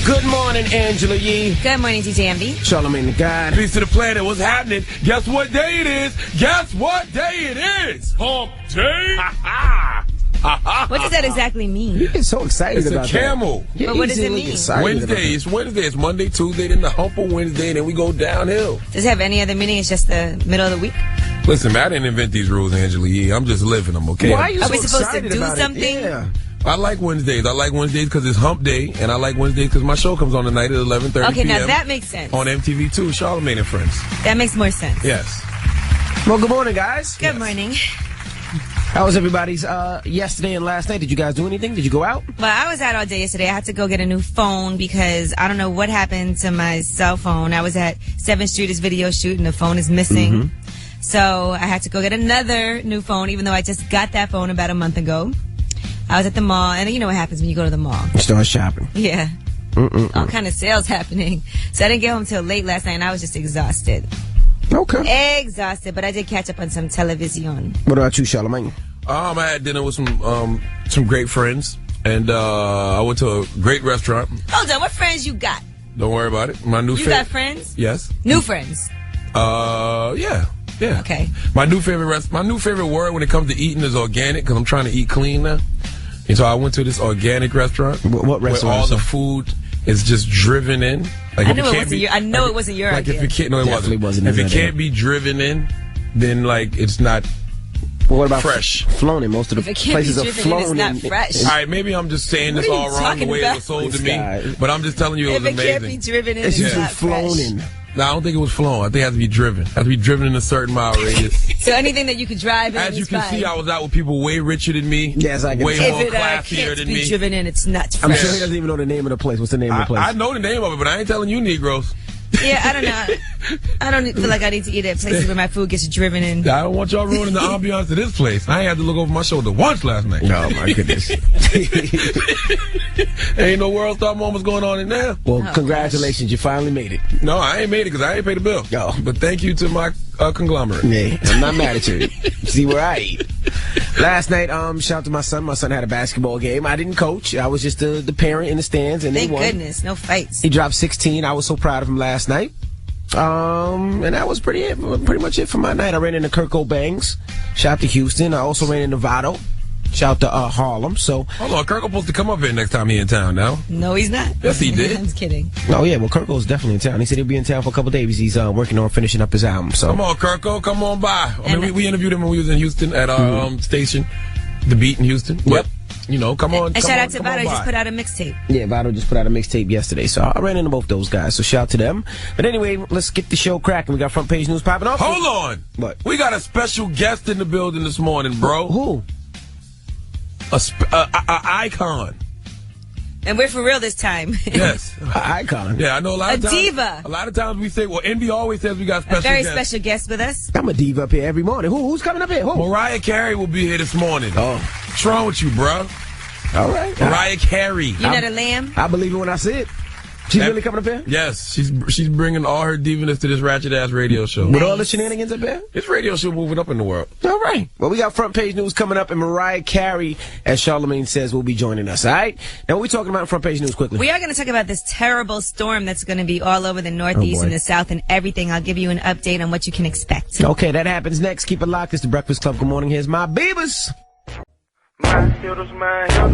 Good morning, Angela Yee. Good morning, DJ MB. Charlamagne the God. Peace to the planet. What's happening? Guess what day it is? Guess what day it is? Hump day. What does that exactly mean? You get so excited about It's a camel. that. Yeah, But what does it mean? Wednesday. It's Wednesday. It's Monday, Tuesday, then the hump of Wednesday, and then we go downhill. Does it have any other meaning? It's just the middle of the week? Listen, man, I didn't invent these rules, Angela Yee. I'm just living them, okay? Why are you Are so we supposed to excited do about it? something? Yeah. I like Wednesdays. I like Wednesdays because it's hump day, and I like Wednesdays because my show comes on tonight at 11:30 Okay, p.m. now that makes sense. on MTV2, Charlamagne and Friends. That makes more sense. Yes. Well, good morning, guys. Good morning. How was everybody's yesterday and last night? Did you guys do anything? Did you go out? Well, I was out all day yesterday. I had to go get a new phone because I don't know what happened to my cell phone. I was at 7th Street's video shoot and the phone is missing. So I had to go get another new phone, even though I just got that phone about a month ago. I was at the mall, and you know what happens when you go to the mall. You start shopping. Yeah. All kind of sales happening. So I didn't get home till late last night, and I was just exhausted. Okay. Exhausted, but I did catch up on some television. What about you, Charlamagne? I had dinner with some great friends, and I went to a great restaurant. Hold on, what friends you got? Don't worry about it. My new You got friends? Yes. New friends? Yeah. Okay. My new favorite word when it comes to eating is organic because I'm trying to eat clean now. And so I went to this organic restaurant. What restaurant? Where all the food is just driven in. Like I know it wasn't your like idea. if it can't, no, it Definitely wasn't If his it idea. can't be driven in, then like it's not. Well, what about fresh? Flown in. Most of the If it can't places be are driven in, flown it's not fresh. All right, maybe I'm just saying this What are all you wrong the talking way about? it was sold to This me, guy. but I'm just telling you it If was it can't be amazing. driven in, It's it's usually not flown fresh. in. No, I don't think it was flown. I think it has to be driven. It has to be driven in a certain mile radius. So anything that you could drive in As you is can fine. see, I was out with people way richer than me. Yes, I can way tell. more If it classier can't than be me. driven in, it's not I'm fresh. sure he doesn't even know the name of the place. What's the name of the place? I know the name of it, but I ain't telling you Negroes. Yeah, I don't know. I don't feel like I need to eat at places where my food gets driven in. I don't want y'all ruining the ambiance of this place. I ain't had to look over my shoulder once last night. Oh, my goodness. Ain't no world star moments going on in there. Well, congratulations. You finally made it. No, I ain't made it because I ain't paid the bill. Oh. But thank you to my conglomerate. Yeah, I'm not mad at you. See where I eat. Last night, shout out to my son. My son had a basketball game. I didn't coach. I was just the parent in the stands, and Thank they won. goodness, no fights. He dropped 16. I was so proud of him last night. And that was pretty much it for my night. I ran into Kirk O'Bangs. Shout out to Houston. I also ran into Votto. Shout out to Harlem. So, Hold on, Kirk supposed to come up here next time he in town now. No, he's not. Yes, he did. I'm just kidding. oh yeah, well Kirko's definitely in town. He said he'll be in town for a couple days. He's working on finishing up his album. So Come on, Kirko, come on by. I mean, And- we interviewed him when we was in Houston at our station, The Beat in Houston. But, you know, come on. And shout out to Vado, just put out a mixtape. yeah, Votto just put out a mixtape yesterday. So I ran into both those guys. So shout out to them. But anyway, let's get the show cracking. We got front page news popping off. Hold on. What? We got a special guest in the building this morning, bro. Who? A icon. And we're for real this time. Yes. An icon. Yeah, I know a lot of A times. diva. A lot of times we say, well, Envy always says we got special A very guests. special guest with us. I'm a diva up here every morning. Who's coming up here? Who? Mariah Carey will be here this morning. Oh. What's wrong with you, bro? All right. Mariah Carey. You're not a lamb? I believe it when I see it. She's really coming up here? Yes, she's bringing all her diviness to this ratchet ass radio show. With all the shenanigans up there? This radio show moving up in the world. All right. Well, we got front page news coming up, and Mariah Carey, as Charlamagne says, will be joining us. All right. Now, what we talking about in front page news quickly? We are going to talk about this terrible storm that's going to be all over the Northeast boy. and the South and everything. I'll give you an update on what you can expect. Okay, that happens next. Keep it locked. It's the Breakfast Club. Good morning. Here's my Beavers.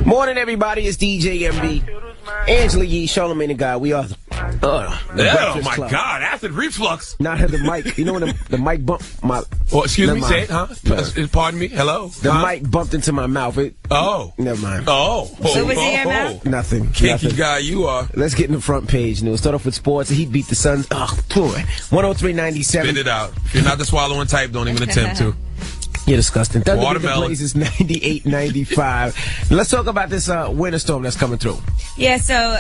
Morning, everybody. It's DJ MB, Angela Yee, Charlamagne the God. We are the Oh Breakfast my Club. God, acid reflux. Not had the mic. You know when the mic bumped my. Oh, excuse Never me, mind. say it, huh? Pardon me. Hello. The mic bumped into my mouth. Oh. Never mind. Oh. So was it in your mouth? Nothing. Kinky Nothing. guy you are. Let's get in the front page news. Start off with sports. The Heat beat the Suns. Oh, boy. 103.97. Spit it out. If you're not the swallowing type, don't even attempt to. You're disgusting. Thunder beat the Watermelon. Blazers 98-95. Let's talk about this winter storm that's coming through. Yeah, so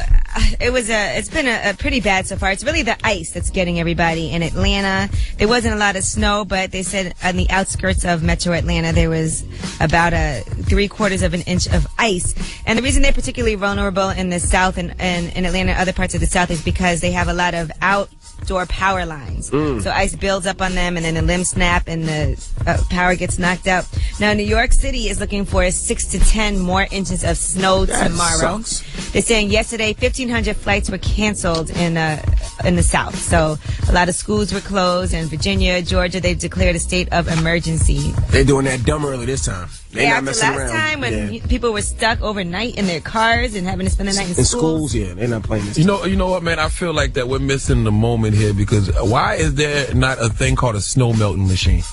it's been a pretty bad so far. It's really the ice that's getting everybody in Atlanta. There wasn't a lot of snow, but they said on the outskirts of Metro Atlanta there was about 3/4 of an inch of ice. And the reason they're particularly vulnerable in the South and in Atlanta and other parts of the South is because they have a lot of outdoor power lines. So ice builds up on them and then the limbs snap and the power gets knocked out. Now, New York City is looking for 6 to 10 more inches of snow tomorrow. Sucks. They're saying yesterday 1,500 flights were canceled in the South. So a lot of schools were closed. In Virginia, Georgia, they've declared a state of emergency. They're doing that dumb early this time. They're not After messing last around. time when people were stuck overnight in their cars and having to spend the night in schools, yeah, they're not playing this. You know what, man? I feel like that we're missing the moment here because why is there not a thing called a snow melting machine?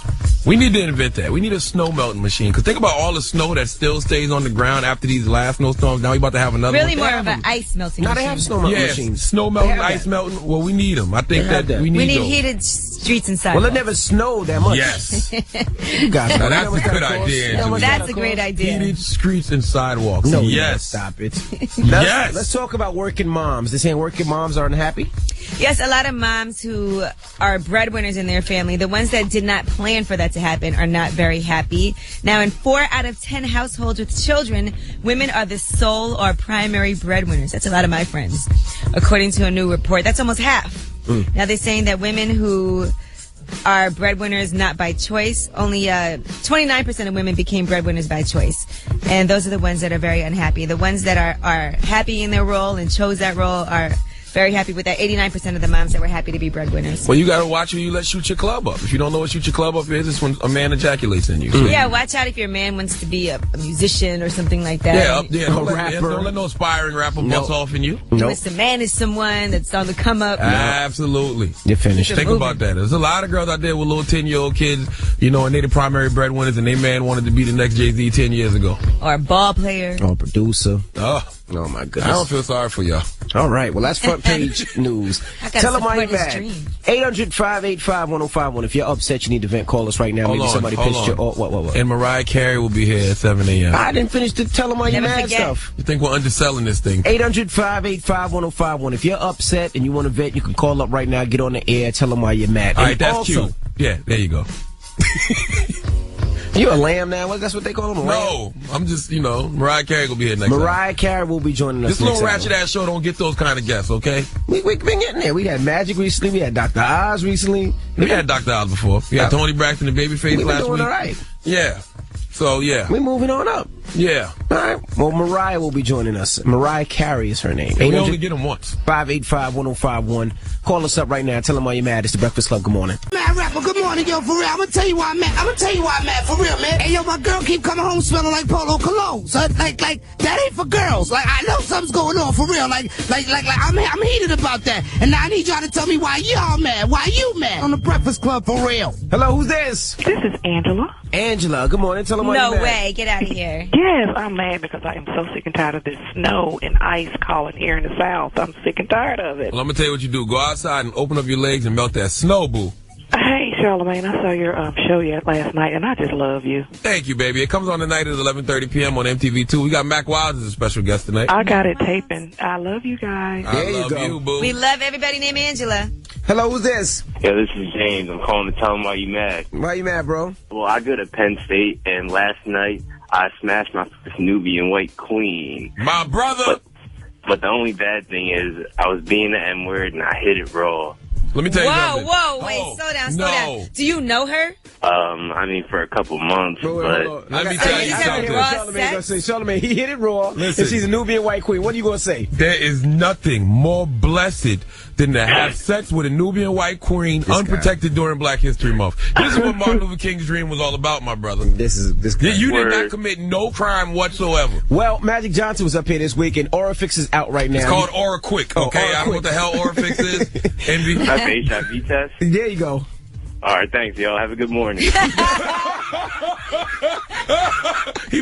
We need to invent that. We need a snow melting machine. Because think about all the snow that still stays on the ground after these last snowstorms. Now we're about to have another Really one. more of an ice melting Now machine. they have snow melting machines. Snow melting, ice melting. Well, we need them. I think that we need We need those. heated streets and Well, sidewalks. it never snowed that much. Yes. You guys, Now, that's a good idea, Angela. That's a great idea. Heated streets and sidewalks. No, yes. stop it. Yes. Let's talk about working moms. They're saying working moms are unhappy. Yes, a lot of moms who are breadwinners in their family, the ones that did not plan for that to happen, are not very happy. Now, in 4 out of 10 households with children, women are the sole or primary breadwinners. That's a lot of my friends. According to a new report, that's almost half. Now, they're saying that women who are breadwinners not by choice, only 29% of women became breadwinners by choice. And those are the ones that are very unhappy. The ones that are happy in their role and chose that role are very happy with that. 89% of the moms that were happy to be breadwinners. Well, you got to watch who you let shoot your club up. If you don't know what shoot your club up is, it's when a man ejaculates in you. So Yeah, watch out if your man wants to be a musician or something like that. Yeah, up there. Don't rapper. let no aspiring rapper bust off in you. He wants to manage someone that's on the come up. Absolutely. You're finished. Think about that. There's a lot of girls out there with little 10-year-old kids, and they the primary breadwinners, and their man wanted to be the next Jay-Z 10 years ago. Or a ball player. Oh, producer. Oh, my I goodness. don't feel sorry for y'all. All right, well, that's front page news. Tell them why you're support his mad. dream. 800-585-1051. If you're upset, you need to vent. Call us right now. Hold Maybe on, somebody hold pissed you. on. Oh, what? And Mariah Carey will be here at 7 a.m. I didn't finish to tell them why you're Never mad forget. stuff. You think we're underselling this thing? 800-585-1051. If you're upset and you want to vent, you can call up right now, get on the air, tell them why you're mad. All right, And that's also, cute. Yeah, there you go. You a lamb now? That's what they call him, a lamb? No, I'm just, Mariah Carey will be here next time. Mariah Carey will be joining us This little next ratchet ass show don't get those kind of guests, okay? We've been getting there. We had Magic recently. We had Dr. Oz recently. We had Dr. Oz before. We had Tony Braxton and Babyface We've been last doing week. all right. Yeah. So, yeah. We're moving on up. Yeah. All right. Well, Mariah will be joining us. Mariah Carey is her name. We only get them once. 585-1051. Call us up right now. Tell them why you're mad. It's the Breakfast Club. Good morning. Mad rapper, good morning, yo, for real. I'm gonna tell you why I'm mad. For real, man. Hey, yo, my girl keep coming home smelling like Polo Cologne. So, like, that ain't for girls. Like, I know something's going on, for real. Like, I'm heated about that. And now I need y'all to tell me why y'all mad. Why you mad? On the Breakfast Club, for real. Hello, who's this? This is Angela. Angela. Good morning. Tell them why No you're mad. way. Get out of here. Yes, I'm mad because I am so sick and tired of this snow and ice calling here in the South. I'm sick and tired of it. Well, I'm going to tell you what you do. Go outside and open up your legs and melt that snow, boo. Hey, Charlamagne, I saw your show last night, and I just love you. Thank you, baby. It comes on tonight at 11:30 p.m. on MTV2. We got Mac Wild as a special guest tonight. I got it taping. I love you guys. There you I love go. you, boo. We love everybody named Angela. Hello, who's this? Yeah, this is James. I'm calling to tell him why you mad. Why you mad, bro? Well, I go to Penn State, and last night I smashed my first Nubian white queen. My brother. But the only bad thing is I was being the N-word, and I hit it raw. Let me tell you something. Whoa, wait, Oh, slow down. no. Do you know her? I mean, for a couple months, Hold but on. Let me I tell got- you I got something. what Charlamagne gonna say. Charlamagne, he hit it raw. Listen. And she's a Nubian white queen. What are you gonna say? There is nothing more blessed than to have sex with a Nubian white queen unprotected during Black History Month. This is what Martin Luther King's dream was all about, my brother. This guy. You did not Word. commit no crime whatsoever. Well, Magic Johnson was up here this week, and Orifix is out right now. It's called Aura Quick, okay? Aura I don't know what the hell Orifix is. Envy. that's the HIV test. There you go. All right, thanks, y'all. Have a good morning. He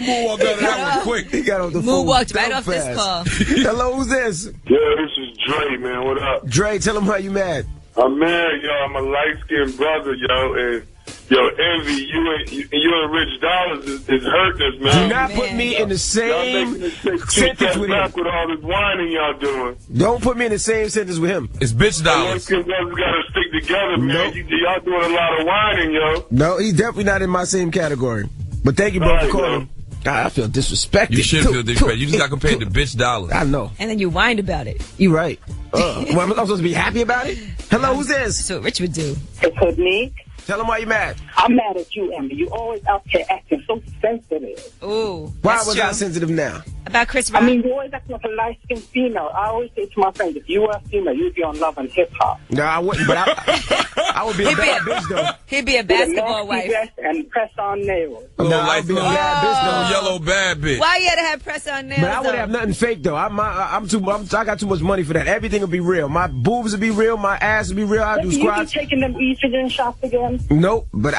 moonwalked out of that one quick. He got off the phone. Moonwalked right so off this fast. call. Hello, who's this? Yeah, this is Dre, man. What up? Dre, tell him how you mad. I'm mad, yo. I'm a light-skinned brother, yo. And, yo, Envy, you and Rich Dollars is hurting us, man. Do not put me in the Y'all same making us take 2 sentence steps with him. back with all this whining y'all doing. Don't put me in the same sentence with him. It's bitch dollars. Light-skinned brothers gotta stick together, man. Nope. Y'all doing a lot of whining, yo. No, he's definitely not in my same category. But thank you, bro, for Right, calling. yo. God, I feel disrespected. You should feel disrespected. You just got compared to bitch dollars. I know. And then you whined about it. You right. Well, I'm supposed to be happy about it? Hello, who's this? That's what Rich would do. It's Hoodmeek. Tell him why you mad. I'm mad at you, Amber. You always out there acting so sensitive. Ooh. Why was I sensitive now? About Chris Rock? I mean, you always acting like a light-skinned female. I always say to my friends, if you were a female, you'd be on Love and Hip Hop. No, I wouldn't, but I would be a bad bitch, though. He'd be a basketball wife. And press-on nails. No, I would be a bad bitch, though. Yellow bad bitch. Why you had to have press-on nails, But I wouldn't have nothing fake, though. I got too much money for that. Everything will be real. My boobs will be real. My ass will be real. I'll do squats. You be taking them estrogen shots again? Nope, but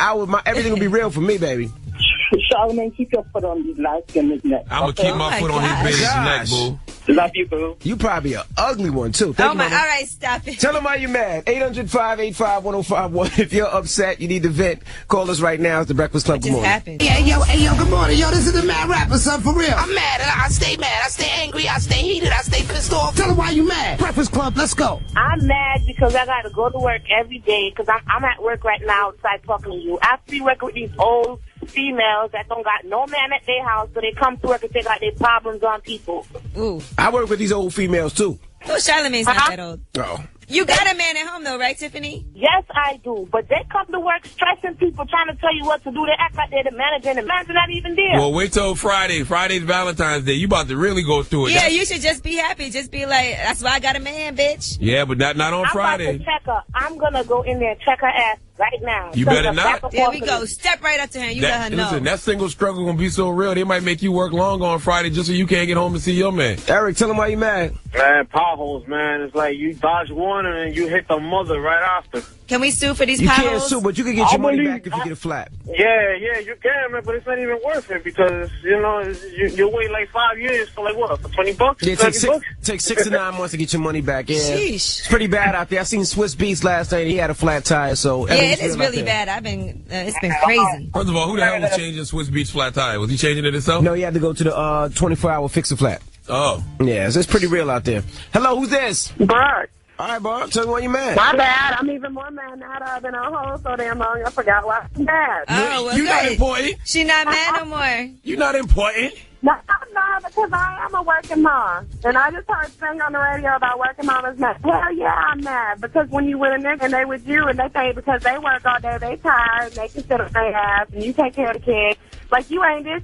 everything will be real for me, baby. Charlamagne, keep your foot on these lights in his neck. I'm going to keep my foot on his baby's neck, boo. Love you, boo. You probably an ugly one, too. Thank you, Mama. All right, stop it. Tell them why you're mad. 800-585-1051. If you're upset, you need to vent, call us right now. It's the Breakfast Club. Good morning. Happened? Hey, yo, good morning. Yo, this is the Mad Rapper, son, for real. I'm mad. I stay mad. I stay angry. I stay heated. I stay pissed off. Tell them why you mad. Breakfast Club, let's go. I'm mad because I got to go to work every day because I'm at work right now outside talking to you. I have to be working with these old females that don't got no man at their house, so they come to work and they got their problems on people. Ooh. I work with these old females, too. Oh, Charlamagne's not that old. Oh. You got a man at home, though, right, Tiffany? Yes, I do. But they come to work stressing people, trying to tell you what to do. They act like they're the manager, and the manager's not even there. Well, wait till Friday. Friday's Valentine's Day. You about to really go through it. Yeah, you should just be happy. Just be like, that's why I got a man, bitch. Yeah, but not on Friday. I'm about to check her. I'm going to go in there and check her ass right now. You better not. There we go. Step right up to her and you let her know. Listen, that single struggle going to be so real, they might make you work long on Friday just so you can't get home to see your man. Eric, tell him why you mad. Man, potholes, man. It's like you dodge one and you hit the mother right after. Can we sue for these potholes? potholes? You can't sue, but you can get your money back if you get a flat. Yeah, you can, man, but it's not even worth it because, you know, you wait like 5 years for like what, for $20? Yeah, it takes 6 to 9 months to get your money back. Yeah, sheesh. It's pretty bad out there. I seen Swiss Beats last night. He had a flat tire, so yeah, it is really bad. It's been crazy. First of all, who the hell was changing Swiss Beats flat tire? Was he changing it himself? No, he had to go to the 24-hour fix-a-flat. Oh. Yeah, so it's pretty real out there. Hello, who's this? Bart. All right, Bart. Tell me why you mad. My bad. I'm even more mad now that I've been on hold so damn long. I forgot why I'm mad. Oh, well, you're not important. She not mad no more. You're not important. No, because I am a working mom. And I just heard thing on the radio about working mamas mad. Hell yeah, I'm mad. Because when you with a nigga and they with you and they think because they work all day, they tired, and they can sit on their ass, and you take care of the kids. Like, you ain't this.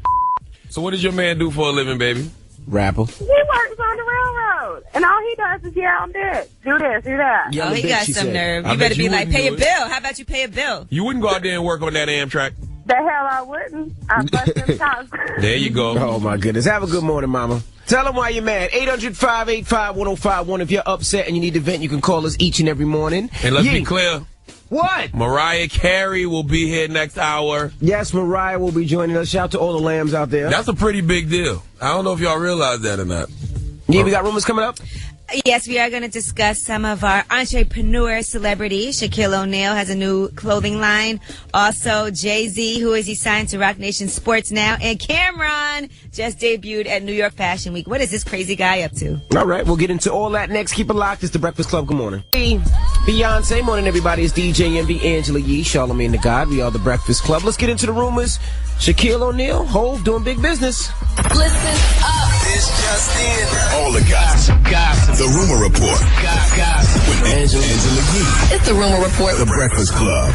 So what does your man do for a living, baby? Rapper. He works on the railroad. And all he does is yell on dick. Do this, do that. Oh, he got some nerve. You better be like, pay a bill. How about you pay a bill? You wouldn't go out there and work on that Amtrak. The hell I wouldn't. I bust them chops. There you go. Oh, my goodness. Have a good morning, Mama. Tell them why you're mad. 800-585-1051. If you're upset and you need to vent, you can call us each and every morning. And let's be clear. What? Mariah Carey will be here next hour. Yes, Mariah will be joining us. Shout out to all the lambs out there. That's a pretty big deal. I don't know if y'all realize that or not. Yeah, we got rumors coming up? Yes, we are going to discuss some of our entrepreneur celebrities. Shaquille O'Neal has a new clothing line. Also, Jay-Z, who is he signed to Rock Nation Sports now. And Cameron just debuted at New York Fashion Week. What is this crazy guy up to? All right, we'll get into all that next. Keep it locked. It's the Breakfast Club. Good morning. Hey, Beyonce. Morning, everybody. It's DJ Envy, Angela Yee, Charlamagne the God. We are the Breakfast Club. Let's get into the rumors. Shaquille O'Neal, Hov doing big business. Listen up. This just in. All the gossip. The Rumor Report. Gossip. With Angela Yee. It's the Rumor Report. The Breakfast Club.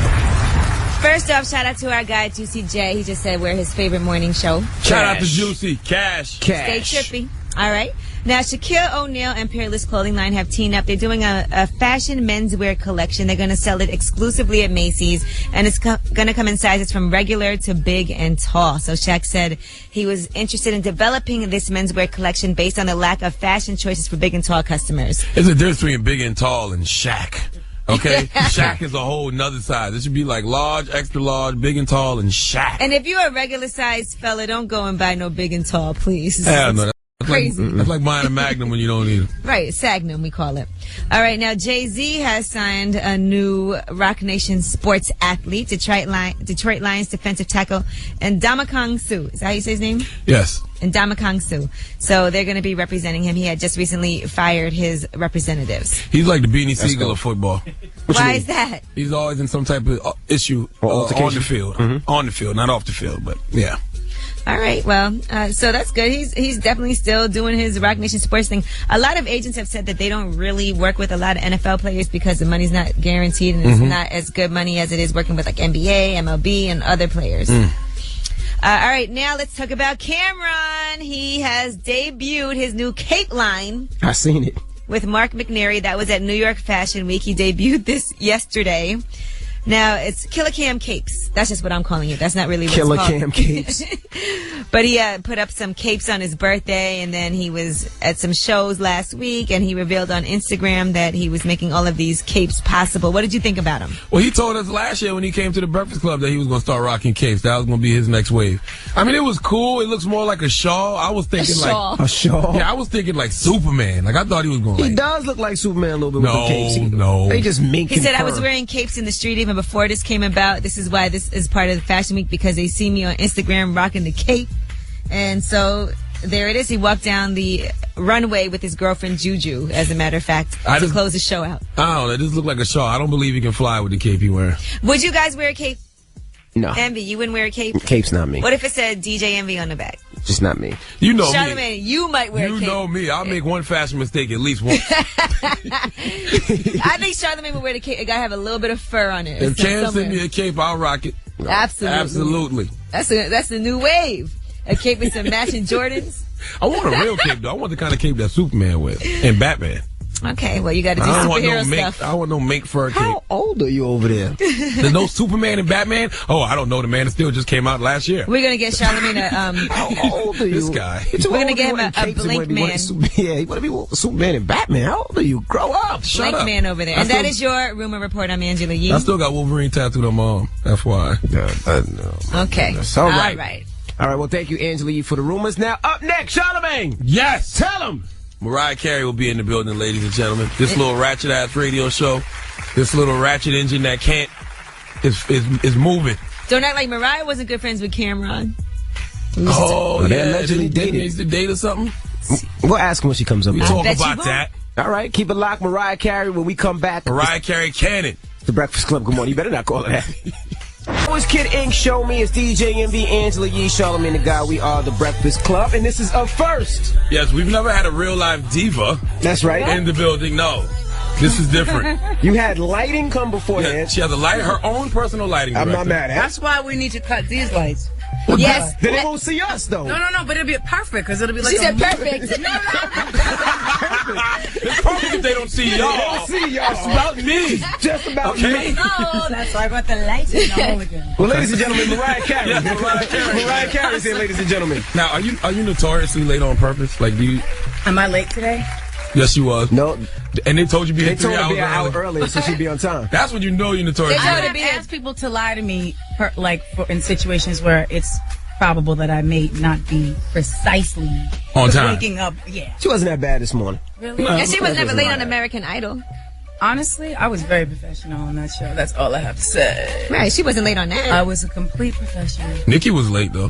First off, shout out to our guy, Juicy J. He just said we're his favorite morning show. Shout out to Juicy. Cash. Stay trippy. All right. Now, Shaquille O'Neal and Peerless Clothing Line have teamed up. They're doing a fashion menswear collection. They're going to sell it exclusively at Macy's, and it's going to come in sizes from regular to big and tall. So Shaq said he was interested in developing this menswear collection based on the lack of fashion choices for big and tall customers. There's a difference between big and tall and Shaq. Okay? Shaq is a whole nother size. It should be like large, extra large, big and tall, and Shaq. And if you're a regular sized fella, don't go and buy no big and tall, please. Hell no. Crazy. That's like buying a Magnum when you don't need it. Right, Sagnum we call it. All right, now Jay-Z has signed a new Rock Nation sports athlete, Detroit Lions defensive tackle, and Ndamukong Suh. Is that how you say his name? Yes. And Ndamukong Suh. So they're going to be representing him. He had just recently fired his representatives. He's like the Beanie Siegel of football. Why is that? He's always in some type of issue on the field. Mm-hmm. On the field, not off the field, but yeah. All right. Well, so that's good. He's definitely still doing his Rock Nation Sports thing. A lot of agents have said that they don't really work with a lot of NFL players because the money's not guaranteed and it's not as good money as it is working with like NBA, MLB, and other players. All right. Now let's talk about Cameron. He has debuted his new cape line. I seen it. With Mark McNary. That was at New York Fashion Week. He debuted this yesterday. Now, it's Killer Cam Capes. That's just what I'm calling it. That's not really what Killer it's called. Cam Capes. But he put up some capes on his birthday, and then he was at some shows last week, and he revealed on Instagram that he was making all of these capes possible. What did you think about him? Well, he told us last year when he came to the Breakfast Club that he was going to start rocking capes. That was going to be his next wave. I mean, it was cool. It looks more like a shawl. I was thinking a shawl. Yeah, I was thinking like Superman. Like I thought he was going. He does look like Superman a little bit with the capes. No. They just mink. He said, I was wearing capes in the street even before this came about. This is why this is part of the Fashion Week, because they see me on Instagram rocking the cape. And so there it is. He walked down the runway with his girlfriend Juju, as a matter of fact, to close the show out. I don't know. This look like a shawl. I don't believe he can fly with the cape he wearing. Would you guys wear a cape? No. Envy, you wouldn't wear a cape? Cape's not me. What if it said DJ Envy on the back? Just not me. You know Charlamagne, me. you might wear a cape. You know me. I'll make one fashion mistake at least once. I think Charlamagne would wear the cape. It gotta have a little bit of fur on it. If Cam send me a cape, I'll rock it. Absolutely. That's the new wave. A cape with some matching Jordans. I want a real cape, though. I want the kind of cape that Superman wears and Batman. Okay, well, you got to do superhero stuff. I want no mink fur cape. How old are you over there? There's no Superman and Batman? Oh, I don't know. The Man of Steel just came out last year. We're going to get Charlamagne a... How old are you? This guy. We're going to get him a Blink Man. Yeah, you want to be Superman and Batman. How old are you? Grow up. Blink Man over there. And that is your rumor report. I'm Angela Yee. I still got Wolverine tattooed on my arm. FYI. Okay. That's all right. All right. All right, well, thank you, Angela Yee, for the rumors. Now, up next, Charlamagne. Yes. Tell him. Mariah Carey will be in the building, ladies and gentlemen. This little ratchet-ass radio show, this little ratchet engine that can't, is moving. Don't act like Mariah wasn't good friends with Cameron. Oh, they allegedly dated. Needs to date or something? We'll ask him when she comes up. We talk about that. All right, keep it locked. Mariah Carey, when we come back. Mariah Carey Cannon. The Breakfast Club. Good morning. You better not call it that. That was Kid Ink. Show me. It's DJ Envy, Angela Yee, Charlamagne the Guy. We are the Breakfast Club, and this is a first. Yes, we've never had a real live diva. That's right. In the building. No, this is different. You had lighting come beforehand. Yeah, she has her own personal lighting director. I'm not mad at it. That's why we need to cut these lights. Well, yes. Then they won't see us, though. No, but it'll be perfect, because it'll be like she said perfect. No. It's perfect if they don't see y'all. They don't see y'all. It's about me. Just about me. Oh, that's why I got the lights in the hole again. Well, ladies and gentlemen, Mariah Carey. Yeah, Mariah Carey. Mariah Carey's here, ladies and gentlemen. Now, are you notoriously late on purpose? Like, do you... Am I late today? Yes, you was. No. And they told you to be here 3 hours early. They told her to be an hour earlier so she'd be on time. That's when you know you're notorious. I would ask people to lie to me, in situations where it's probable that I may not be precisely on time. Waking up. Yeah. She wasn't that bad this morning. Really? And she was never late on American Idol. Honestly, I was very professional on that show. That's all I have to say. Right, she wasn't late on that. I was a complete professional. Nikki was late, though.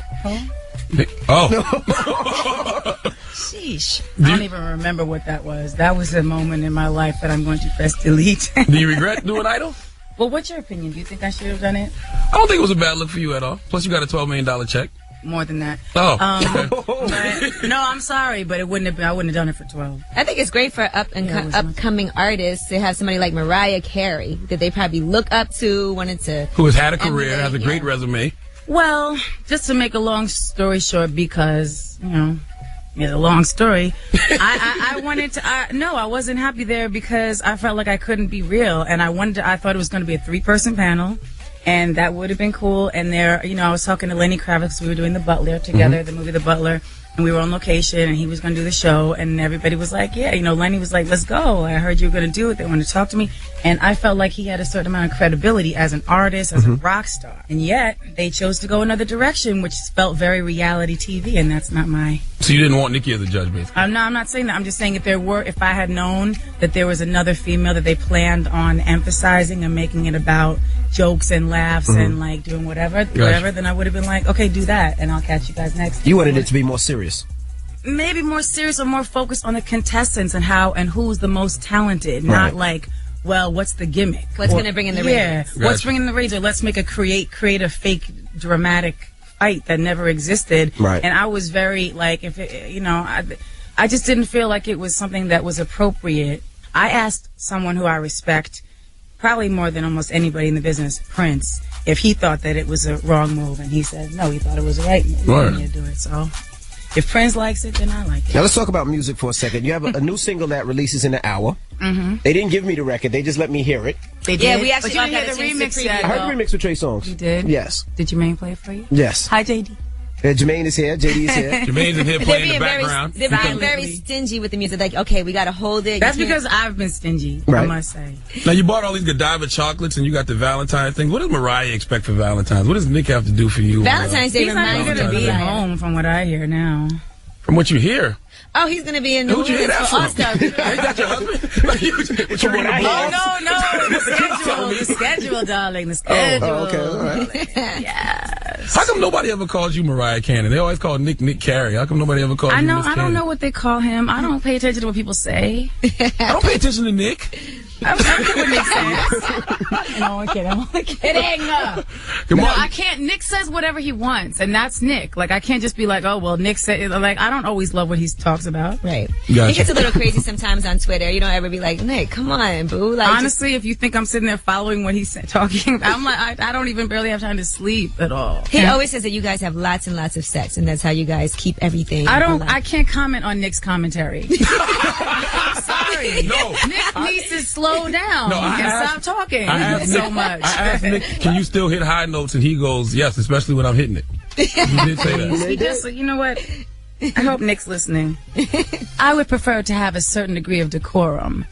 Sheesh. I don't even remember what that was. That was a moment in my life that I'm going to press delete. Do you regret doing Idol? Well, what's your opinion? Do you think I should have done it? I don't think it was a bad look for you at all. Plus, you got a $12 million check. More than that. Oh. I'm sorry, but it wouldn't have been. I wouldn't have done it for 12. I think it's great for upcoming artists to have somebody like Mariah Carey that they probably look up to, who has had a career, has a great resume. Well, just to make a long story short, because it's a long story. I wanted to. I wasn't happy there because I felt like I couldn't be real, and I thought it was going to be a 3-person panel. And that would have been cool. And there, I was talking to Lenny Kravitz. We were doing The Butler together, the movie The Butler. And we were on location, and he was going to do the show. And everybody was like, yeah, Lenny was like, let's go. I heard you were going to do it. They wanted to talk to me. And I felt like he had a certain amount of credibility as an artist, as a rock star. And yet, they chose to go another direction, which felt very reality TV. And that's not my... So you didn't want Nikki as a judge, basically? I'm not saying that. I'm just saying if I had known that there was another female that they planned on emphasizing and making it about jokes and laughs and like doing whatever, then I would have been like, okay, do that, and I'll catch you guys next time. You wanted it to be more serious. Maybe more serious or more focused on the contestants and how and who's the most talented, not like, well, what's the gimmick? What's going to bring in the ratings? Yeah, what's bringing in the ratings? Or let's make create a fake dramatic fight that never existed. Right. And I was very like, if it, you know, I just didn't feel like it was something that was appropriate. I asked someone who I respect, probably more than almost anybody in the business, Prince, if he thought that it was a wrong move, and he said no, he thought it was the right move. Right. To do it. So if Prince likes it, then I like it. Now let's talk about music for a second. You have a new single that releases in an hour. Mm-hmm. They didn't give me the record. They just let me hear it. They did. Yeah, we actually But you got didn't a hear the chance to remix yet. I heard though. the remix with Trey Songz. You did? Yes. Did Jermaine play it for you? Yes. Hi, JD. Jermaine is here. JD is here. Jermaine's in here playing in the background. They're being very stingy with the music. Like, okay, we got to hold it. That's You can't- because I've been stingy, I Right. must say. Now, you bought all these Godiva chocolates and you got the Valentine's thing. What does Mariah expect for Valentine's? What does Nick have to do for you? Valentine's Day He's not reminds even me going of to be Mariah. home from what I hear now. From what you hear. Oh, he's going to be in New Who'd you hear Orleans that for from? All-Star. Ain't that your husband? Like, what you reading the blogs? Oh, no. The schedule, darling. The schedule. Oh, okay. All right. Yes. How come nobody ever calls you Mariah Carey? They always call Nick Carey. How come nobody ever calls I you know. Miss I don't Carey? know what they call him. I don't pay attention to what people say. I don't pay attention to Nick. I'm what Nick says. No, I'm kidding. I'm only kidding. Come No, on. I can't. Nick says whatever he wants, and that's Nick. Like, I can't just be like, oh, well, Nick said, like, I don't always love what he talks about. Right. Gotcha. He gets a little crazy sometimes on Twitter. You don't ever be like, Nick, come on, boo. Like, Honestly, if you think I'm sitting there following what he's talking about, I'm like, I don't even barely have time to sleep at all. he always says that you guys have lots and lots of sex, and that's how you guys keep everything. alive. I can't comment on Nick's commentary. I'm sorry. No. Nick needs to slow down No, and stop talking I asked so Nick, much. I asked Nick, can you still hit high notes? And he goes, yes, especially when I'm hitting it. He did say that. He just, you know what? I hope Nick's listening. I would prefer to have a certain degree of decorum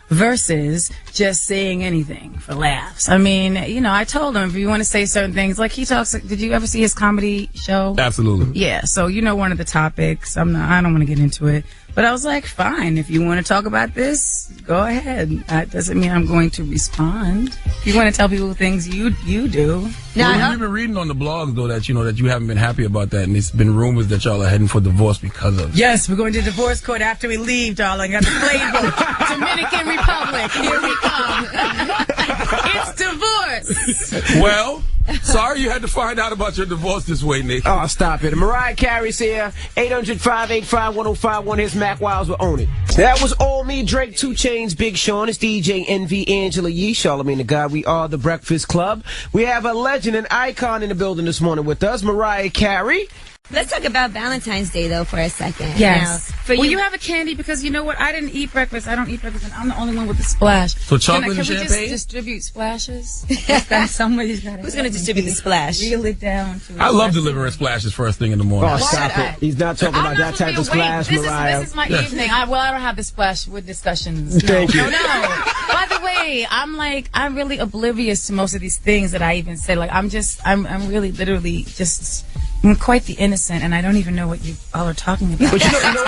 versus just saying anything for laughs. I mean, you know, I told him if you want to say certain things, like he talks. Did you ever see his comedy show? Absolutely. Yeah. So you know, one of the topics. I don't want to get into it, but I was like, fine. If you want to talk about this, go ahead. That doesn't mean I'm going to respond. If you want to tell people things you do. Well, we've been reading on the blogs though that you haven't been happy about that, and it's been rumors that y'all are heading for divorce because of. Yes, we're going to divorce court after we leave, darling. At the playbook, Dominican Republic. Here we come. It's divorce. Well, sorry you had to find out about your divorce this way, Nick. Oh, stop it. Mariah Carey's here. 800-585-1051. Here's Mac Wiles with Own It. That was All Me, Drake, 2 Chainz, Big Sean. It's DJ Envy, Angela Yee, Charlamagne the God. We are the Breakfast Club. We have a legend, an icon in the building this morning with us, Mariah Carey. Let's talk about Valentine's Day, though, for a second. Yes. Now, for Will you have a candy? Because you know what? I didn't eat breakfast. I don't eat breakfast, and I'm the only one with the splash. So chocolate can and we champagne? just distribute splashes? Somebody's got Who's going to distribute the splash? Reel it down. To I love delivering splashes first thing in the morning. Oh, stop it. He's not talking about that type of splash, Mariah. This is my evening. I don't have the splash with discussions. Thank you. No. By the way, I'm really oblivious to most of these things that I even say. Like, I'm really literally just, I'm quite the innocent, and I don't even know what you all are talking about. But you know,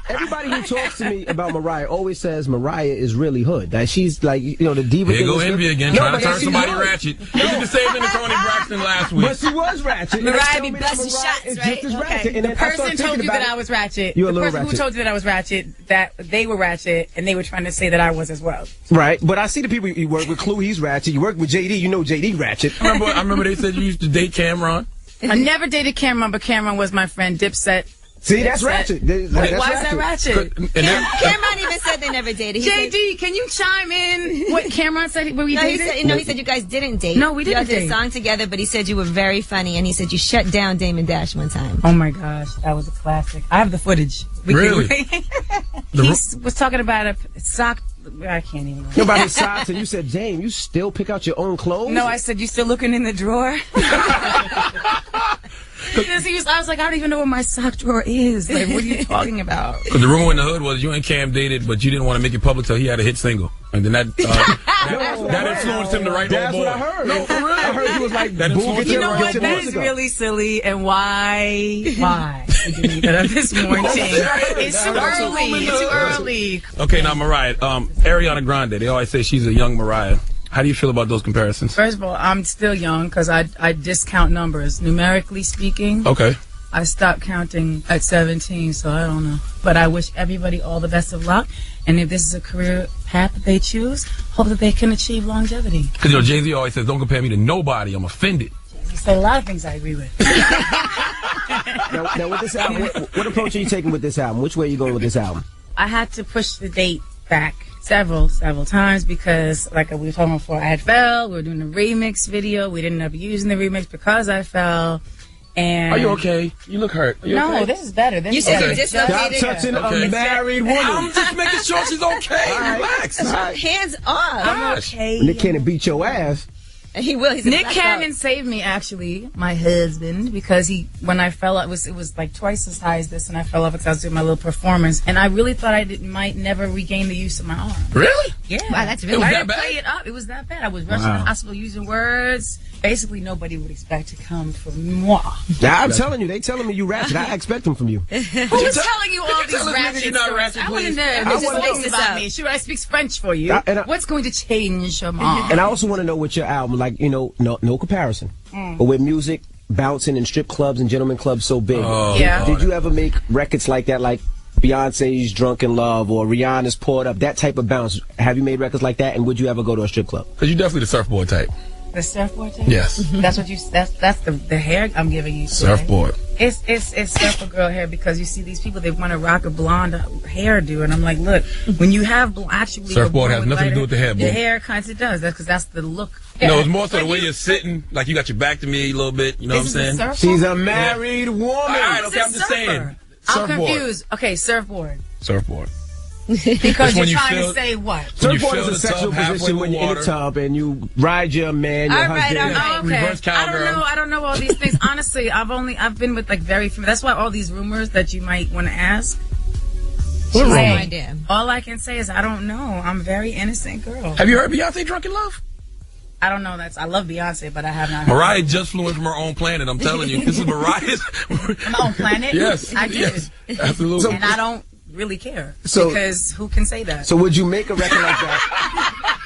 everybody who talks to me about Mariah always says Mariah is really hood. That she's like, you know, the diva. Here thing go is Envy good. again, No, trying but to turn she's somebody hood. ratchet. You did the same thing to Tony Braxton last week. But she was ratchet. Mariah Tell be me that busting Mariah shots, is right? just as Okay. ratchet. And The then I start person told thinking you that about I was ratchet. You're a the little person ratchet. who told you that I was ratchet, that they were ratchet, and they were trying to say that I was as well. Right, but I see the people you work with. Clue, he's ratchet. You work with JD, you know JD ratchet. I remember they said you used to date Cameron. I never dated Cameron, but Cameron was my friend. Dipset. See, that's ratchet. That's Why is that ratchet? Cameron even said they never dated. He JD, can you chime in? What Cameron said? Were we said, dated? he said you guys didn't date. No, we didn't You guys did date. a song together, but he said you were very funny, and he said you shut down Damon Dash one time. Oh my gosh, that was a classic. I have the footage. Really? He was talking about a sock. I can't even. You know about his socks, and you said, Dame, you still pick out your own clothes? No, I said, you still looking in the drawer? Because I was like, I don't even know where my sock drawer is. Like, what are you talking about? Because the rumor in the hood was you and Cam dated, but you didn't want to make it public till he had a hit single. And then that influenced him to write That's Old Boy. what I heard. No, for real. I heard he was like, That boo, influenced get You your, know get what? your That music is up. really silly. And why? Did you leave it up this morning? It's too early. It's too early. Okay, now Mariah, Ariana Grande, they always say she's a young Mariah. How do you feel about those comparisons? First of all, I'm still young because I discount numbers. Numerically speaking, Okay. I stopped counting at 17, so I don't know. But I wish everybody all the best of luck. And if this is a career path that they choose, hope that they can achieve longevity. Because, Jay-Z always says, don't compare me to nobody. I'm offended. He said a lot of things I agree with. Now with this album, what approach are you taking with this album? Which way are you going with this album? I had to push the date back several times because, like we were talking before, I had fell. We were doing a remix video. We didn't end up using the remix because I fell. And are you okay? You look hurt. No, okay? this is better. You said you dislocated. Stop touching a married woman. I'm just making sure she's okay. Right. Relax. Right. Hands off. I'm okay. Nick Cannon beat your ass. He will. He's Nick Cannon saved me, actually, my husband, because when I fell out, it was like twice as high as this, and I fell off because I was doing my little performance, and I really thought I might never regain the use of my arm. Really? Yeah. Wow, that's really It was I that didn't bad? play it up. It was that bad. I was rushing to the hospital using words. Basically, nobody would expect to come from moi. Now, I'm telling you, they telling me you ratchet. I expect them from you. Who was telling you all these ratchet you're not stories? ratchet, I want to please? know. I This wanna makes know. this about me. Sure, I speak French for you. And What's going to change your mom? And I also want to know with your album, like, no comparison, but with music bouncing in strip clubs and gentlemen clubs so big. Yeah. Did you ever make records like that, like Beyonce's Drunk in Love or Rihanna's Poured Up, that type of bounce? Have you made records like that, and would you ever go to a strip club? Because you're definitely the surfboard type. The surfboard thing? Yes. That's what you. That's the hair I'm giving you. Today. Surfboard. It's surfer girl hair because you see these people, they want to rock a blonde hairdo, and I'm like, look, when you have actually Surfboard has nothing to do with the hair, boo. The hair kind of does. That's because that's the look. No, it's more so the way you're sitting, like you got your back to me a little bit. You know what I'm saying? She's a married woman. All right, okay, It's a I'm just surfer. saying. I'm Surfboard. confused. Okay, surfboard. Surfboard. Because when you're you trying feel- to say what? When you Surfboard fill is a the sexual tub halfway position when with you're in the water. tub and you ride your man, your All right, husband. all right. Oh, okay. Reverse cowgirl. I don't know all these things. Honestly, I've been with like very few. That's why all these rumors that you might want to ask. No Hey, idea. all I can say is I don't know. I'm a very innocent girl. Have you heard Beyonce Drunk in Love? I don't know. I love Beyonce, but I have not. Mariah just flew in from her own planet. I'm telling you, this is Mariah's. My own planet. Yes, I did. yes, absolutely. And I don't really care because who can say that? So would you make a record like that?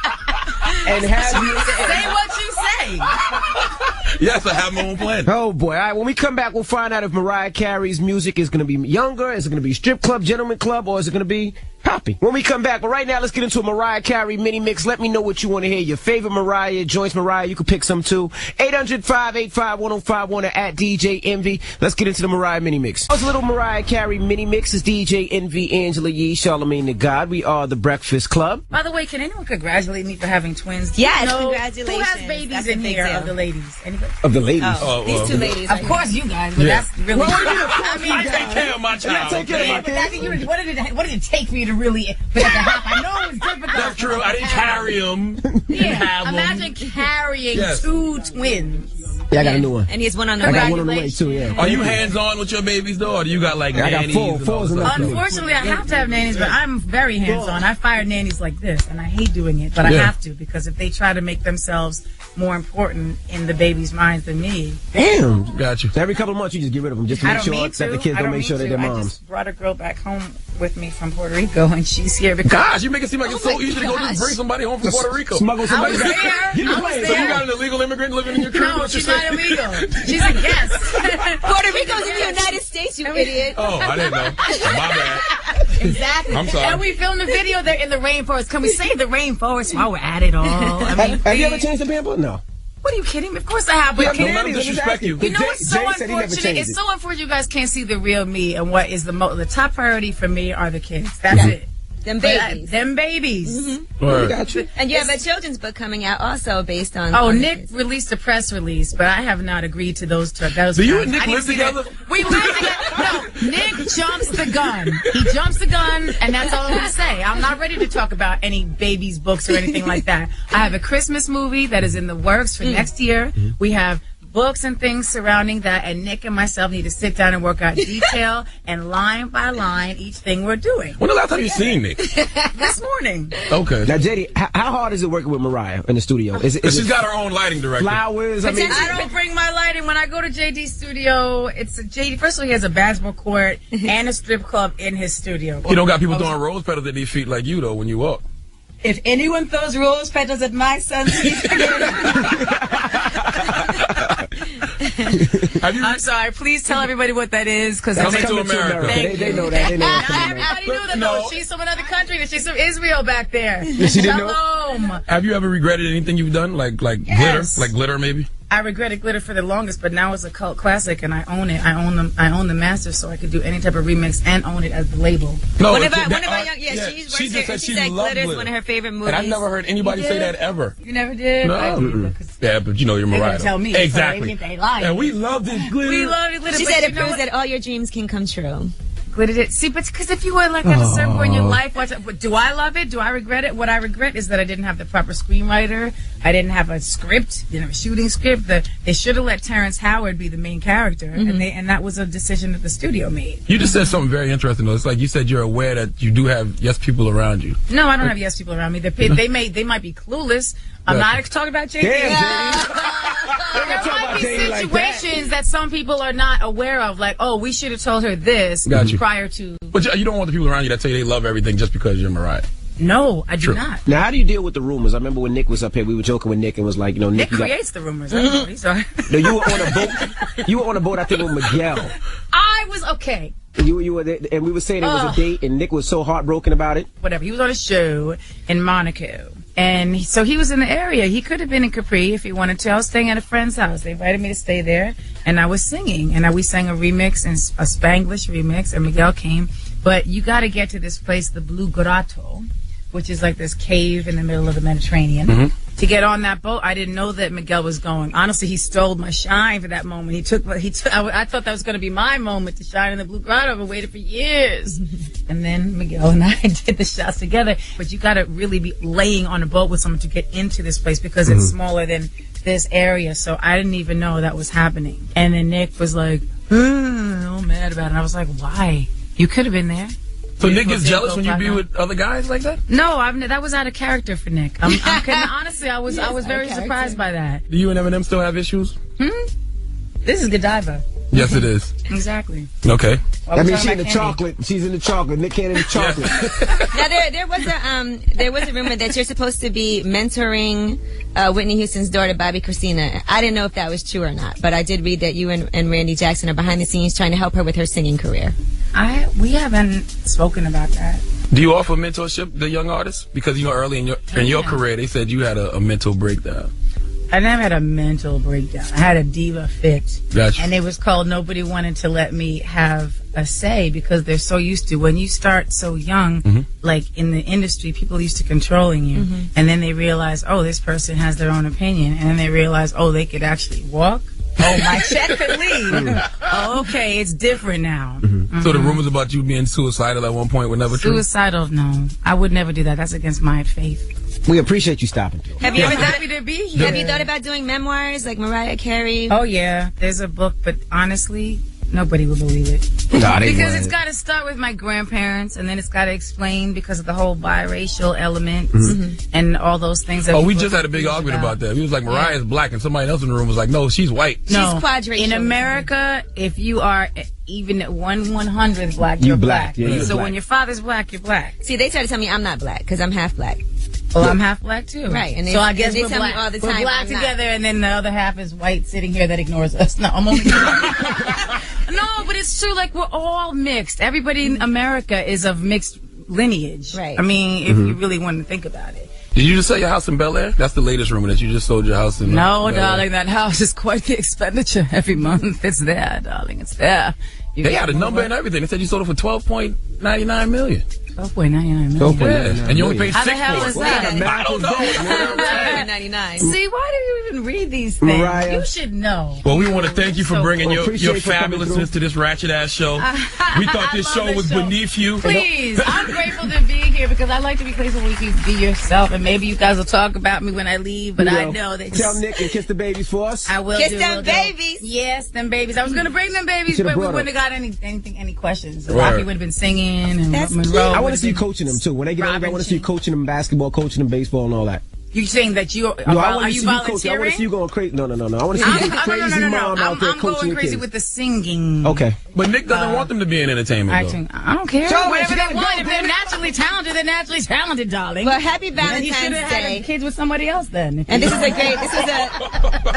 And have you say what you say. Yes, I have my own planet. Oh boy! All right, when we come back, we'll find out if Mariah Carey's music is going to be younger, is it going to be strip club, gentleman club, or is it going to be poppy? When we come back, but right now, let's get into a Mariah Carey mini mix. Let me know what you want to hear. Your favorite Mariah, Joyce Mariah, you can pick some too. 800-585-1051 or at DJ Envy. Let's get into the Mariah mini mix. It's a little Mariah Carey mini mix. It's DJ Envy, Angela Yee, Charlamagne the God. We are the Breakfast Club. By the way, can anyone congratulate me for having twins? Yes, No. congratulations. Who has babies That's a in big here deal. of the ladies? Anybody? Of the ladies. These two ladies. Of course, you guys, but Yeah. that's really. I take care of my child. Take care of my But that, what did it take for you to really put it to half? I know it was difficult. That's true. I didn't carry them. Yeah, imagine carrying Yes. two twins. Yeah, I got a new one. And he has one on the I way. got one on the way too. Yeah. Are you hands-on with your babies, though, or do you got, like, I got nannies? four. and all Four's that enough stuff? for me. Unfortunately, I have to have nannies, but I'm very hands-on. I fire nannies like this, and I hate doing it, but I Yeah. have to because if they try to make themselves more important in the baby's minds than me, Damn. Got you. So every couple of months, you just get rid of them just to I make don't sure need to. that the kids I don't make need sure that to. they're I moms. just brought a girl back home with me from Puerto Rico, and she's here because Gosh, you make it seem like it's Oh so my easy to go gosh. just bring somebody home from Puerto Rico. Smuggle somebody was back. there. You I was playing. So you there. got an illegal immigrant living in your crib? no, What you she's not say? illegal. She's a guest. Puerto Rico's in the United States, you idiot. Oh, I didn't know. My bad. Exactly. I'm sorry. And we filmed the video there in the rainforest. Can we say the rainforest while we're at it all? I mean, Have you ever changed the pamper? No. what are you kidding me? Of course I have. But Yeah, Don't let nannies, them I'm just disrespect asking. you. you know what's so Jay said he never unfortunate? changed It's it. so unfortunate you guys can't see the real me and what is the top priority for me are the kids. That's it. Them But, babies. them babies. Word. Got you. And you have a children's book coming out also based on. Oh, on Nick this. released a press release, but I have not agreed to those terms. Do you and Nick live together? We live together. No, Nick jumps the gun. He jumps the gun, and that's all I'm going to say. I'm not ready to talk about any babies' books or anything like that. I have a Christmas movie that is in the works for next year. We have books and things surrounding that, and Nick and myself need to sit down and work out detail and line by line each thing we're doing. When the last time you seen Nick? This morning. Okay. Now, JD, how hard is it working with Mariah in the studio? Is She's it got her own lighting director. flowers? I mean, I don't bring my lighting. When I go to JD's studio, it's a JD. First of all, he has a basketball court and a strip club in his studio. You don't got people throwing rose petals at these feet like you, though, when you walk. If anyone throws rose petals at my son's feet, I'm sorry. Please tell everybody what that is, because Coming to America. They know that. They know Now that. everybody knew that. No. Though. She's from another country. She's from Israel back there. She didn't know? Shalom. Have you ever regretted anything you've done? Like Yes. glitter? Like glitter, maybe? I regretted Glitter for the longest, but now it's a cult classic, and I own it. I own the master, so I could do any type of remix and own it as the label. No, one of our young, she just said Glitter's one of her favorite movies. And I've never heard anybody say that ever. You never did? No. Yeah, but you know you're Mariah. They tell me. Exactly. So they lie. And we love this Glitter. We love it, Glitter. She said it proves that all your dreams can come true. Glitter did. See, but because if you were like at a certain point in your life, do I love it? Do I regret it? What I regret is that I didn't have the proper screenwriter. I didn't have a script. Didn't have a shooting script. They should have let Terrence Howard be the main character, and that was a decision that the studio made. You just said something very interesting though. It's like you said you're aware that you do have yes people around you. No, I don't have yes people around me. They might be clueless. I'm not talking about JD. There might be situations that some people are not aware of, like, oh, we should have told her this prior to. But you don't want the people around you that tell you they love everything just because you're Mariah. No, I do not. Now, how do you deal with the rumors? I remember when Nick was up here, we were joking with Nick and was like, you know, Nick creates the rumors. I know. He's all right. No, you were on a boat. You were on a boat, I think, with Miguel. I was okay. You were there, and we were saying it was a date, and Nick was so heartbroken about it. Whatever. He was on a show in Monaco. And so he was in the area. He could have been in Capri if he wanted to. I was staying at a friend's house. They invited me to stay there, and I was singing. And we sang a remix, and a Spanglish remix, and Miguel came. But you got to get to this place, the Blue Grotto, which is like this cave in the middle of the Mediterranean. To get on that boat, I didn't know that Miguel was going. Honestly, he stole my shine for that moment. I thought that was going to be my moment to shine in the Blue Grotto. I've waited for years. And then Miguel and I did the shots together. But you got to really be laying on a boat with someone to get into this place because it's smaller than this area. So I didn't even know that was happening. And then Nick was like, all mad about it. And I was like, why? You could have been there. So Nick gets jealous when you be with other guys like that? No, that was out of character for Nick. I'm kidding. Honestly, I was very surprised by that. Do you and Eminem still have issues? This is Godiva. Yes, it is. Exactly. Okay. That means she's in the chocolate. She's in the chocolate. Nick can't in the chocolate. Now there was a rumor that you're supposed to be mentoring Whitney Houston's daughter, Bobby Christina. I didn't know if that was true or not, but I did read that you and Randy Jackson are behind the scenes trying to help her with her singing career. We haven't spoken about that. Do you offer mentorship to young artists? Because early in your career, they said you had a mental breakdown. I never had a mental breakdown. I had a diva fit. Gotcha. And it was called nobody wanted to let me have a say because they're so used to when you start so young, like in the industry, people used to controlling you. And then they realize, oh, this person has their own opinion. And then they realize, oh, they could actually walk. Oh, my check could leave. Oh, okay, it's different now. So the rumors about you being suicidal at one point were never true? Suicidal, no. I would never do that. That's against my faith. We appreciate you stopping. Have you ever happy to be here. Have you thought about doing memoirs like Mariah Carey? Oh, yeah. There's a book, but honestly, nobody will believe it. Because it's got to start with my grandparents, and then it's got to explain because of the whole biracial elements and all those things. That we just had a big argument about that. He was like, Mariah's black, and somebody else in the room was like, no, she's white. No. She's quadracial. In America, if you are even 1/100th black, you're black. Yeah, so black. when your father's black, you're black. See, they try to tell me I'm not black because I'm half black. Well, I'm half black too. Right. And so I guess they we're tell black. me all the We're time black I'm together, not. and then the other half is white sitting here that ignores us. No, I'm only No, but it's true. Like, we're all mixed. Everybody in America is of mixed lineage. Right. I mean, if you really want to think about it. Did you just sell your house in Bel Air? That's the latest rumor that you just sold your house in No, Bel Air. darling, that house is quite the expenditure every month. It's there, darling. It's there. They had a number and everything. They said you sold it for $12.99 million. $12.99 million. Yeah. And you only paid $6 How the hell for is it. that? I don't know. $99. See, why do you even read these things? Mariah. You should know. Well, we want to thank you for bringing your appreciate you coming fabulousness to this ratchet ass show. We thought this show was beneath you. Please, I'm grateful to be here because I like to be places where you can be yourself, and maybe you guys will talk about me when I leave. But I know that. Tell Nick and kiss the babies for us. I will. Kiss them babies. Yes, them babies. I was gonna bring them babies, but we wouldn't have got any questions. Right. Rocky would have been singing, and That's Monroe. I want to see you coaching them too. When they get older, I want to see you coaching them basketball, coaching them baseball, and all that. You saying that you are you volunteering? I want to see you going crazy. No. I want to see you crazy mom out there I'm coaching going crazy kids. with the singing. Okay. But Nick doesn't want them to be in entertainment, though. Acting. I don't care. So, Whatever man, they want. If they're naturally talented, they're naturally talented, darling. Well, happy Then you should Valentine's have had Day. kids with somebody else then. And this is a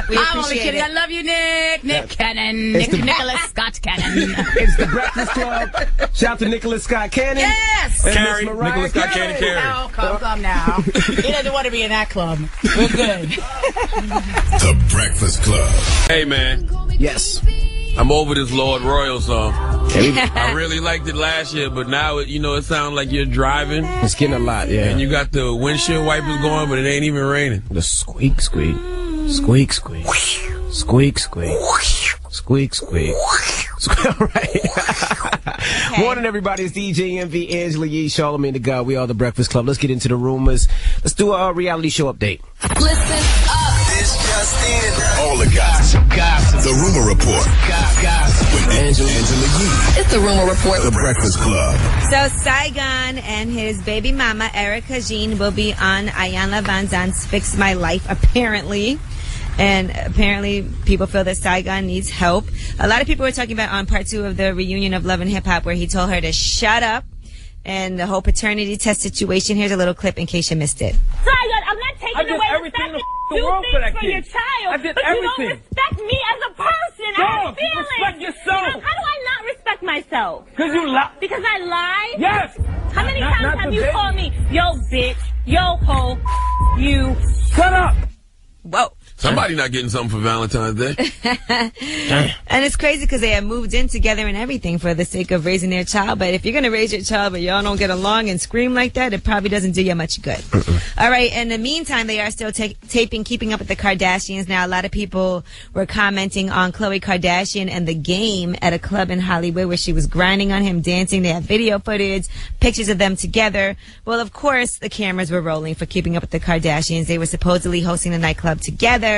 we I'm only appreciate kidding. it. I love you, Nick. Nick Cannon. It's Nicholas Scott Cannon. It's the Breakfast Club. Shout out to Nicholas Scott Cannon. Yes. And Carey. Miss Mariah Nicholas Scott Carey. Cannon. Carey. Oh, come now. He doesn't want to be an actor. that club. We're good. The Breakfast Club. Hey, man. Yes. I'm over this Lord Royal song. I really liked it last year, but now, it sounds like you're driving. It's getting a lot, yeah. And you got the windshield wipers going, but it ain't even raining. The squeak, squeak. Squeak, squeak. Squeak, squeak. Squeak, squeak. All right. Okay. Morning, everybody. It's DJ MV, Angela Yee, Charlamagne the God. We are the Breakfast Club. Let's get into the rumors. Let's do a reality show update. Listen up. This just in. All the gossip. The Rumor Report. Gossip. With Angela Yee. It's the Rumor Report. The Breakfast Club. So Saigon and his baby mama, Erica Jean, will be on Ayanna Van Zant's Fix My Life, apparently. And apparently people feel that Saigon needs help. A lot of people were talking about on part 2 of the reunion of Love and Hip Hop where he told her to shut up and the whole paternity test situation. Here's a little clip in case you missed it. Saigon, I'm not taking away respect to do things for your child. I did but everything. You don't respect me as a person. I have feelings. Respect yourself. How do I not respect myself? Because you lie. Because I lie? Yes. How many times have you called me, yo bitch, yo ho, you? Shut up. Whoa. Somebody not getting something for Valentine's Day. And it's crazy because they have moved in together and everything for the sake of raising their child. But if you're going to raise your child but y'all don't get along and scream like that, it probably doesn't do you much good. All right. In the meantime, they are still taping Keeping Up with the Kardashians. Now, a lot of people were commenting on Khloe Kardashian and The Game at a club in Hollywood where she was grinding on him, dancing. They have video footage, pictures of them together. Well, of course, the cameras were rolling for Keeping Up with the Kardashians. They were supposedly hosting the nightclub together.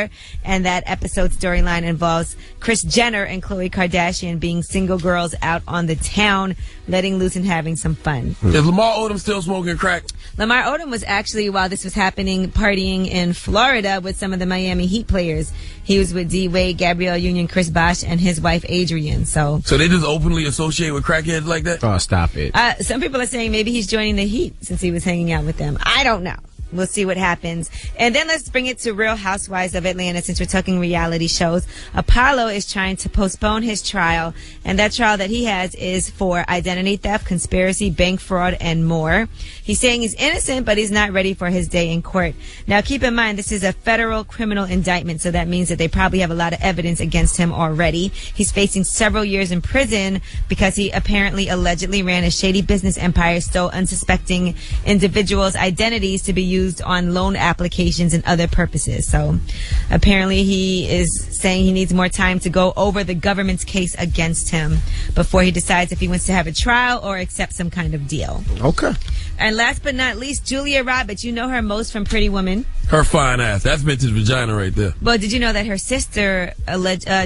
And that episode storyline involves Kris Jenner and Khloe Kardashian being single girls out on the town, letting loose and having some fun. Is Lamar Odom still smoking crack? Lamar Odom was actually, while this was happening, partying in Florida with some of the Miami Heat players. He was with D. Wade, Gabrielle Union, Chris Bosh, and his wife Adrienne. So they just openly associate with crackheads like that? Oh, stop it. Some people are saying maybe he's joining the Heat since he was hanging out with them. I don't know. We'll see what happens. And then let's bring it to Real Housewives of Atlanta since we're talking reality shows. Apollo is trying to postpone his trial, and that trial that he has is for identity theft, conspiracy, bank fraud, and more. He's saying he's innocent, but he's not ready for his day in court. Now, keep in mind, this is a federal criminal indictment, so that means that they probably have a lot of evidence against him already. He's facing several years in prison because he apparently allegedly ran a shady business empire, stole unsuspecting individuals' identities to be used on loan applications and other purposes. So apparently he is saying he needs more time to go over the government's case against him before he decides if he wants to have a trial or accept some kind of deal. Okay. And last but not least, Julia Roberts. You know her most from Pretty Woman. Her fine ass. That's vintage vagina right there. But did you know that her sister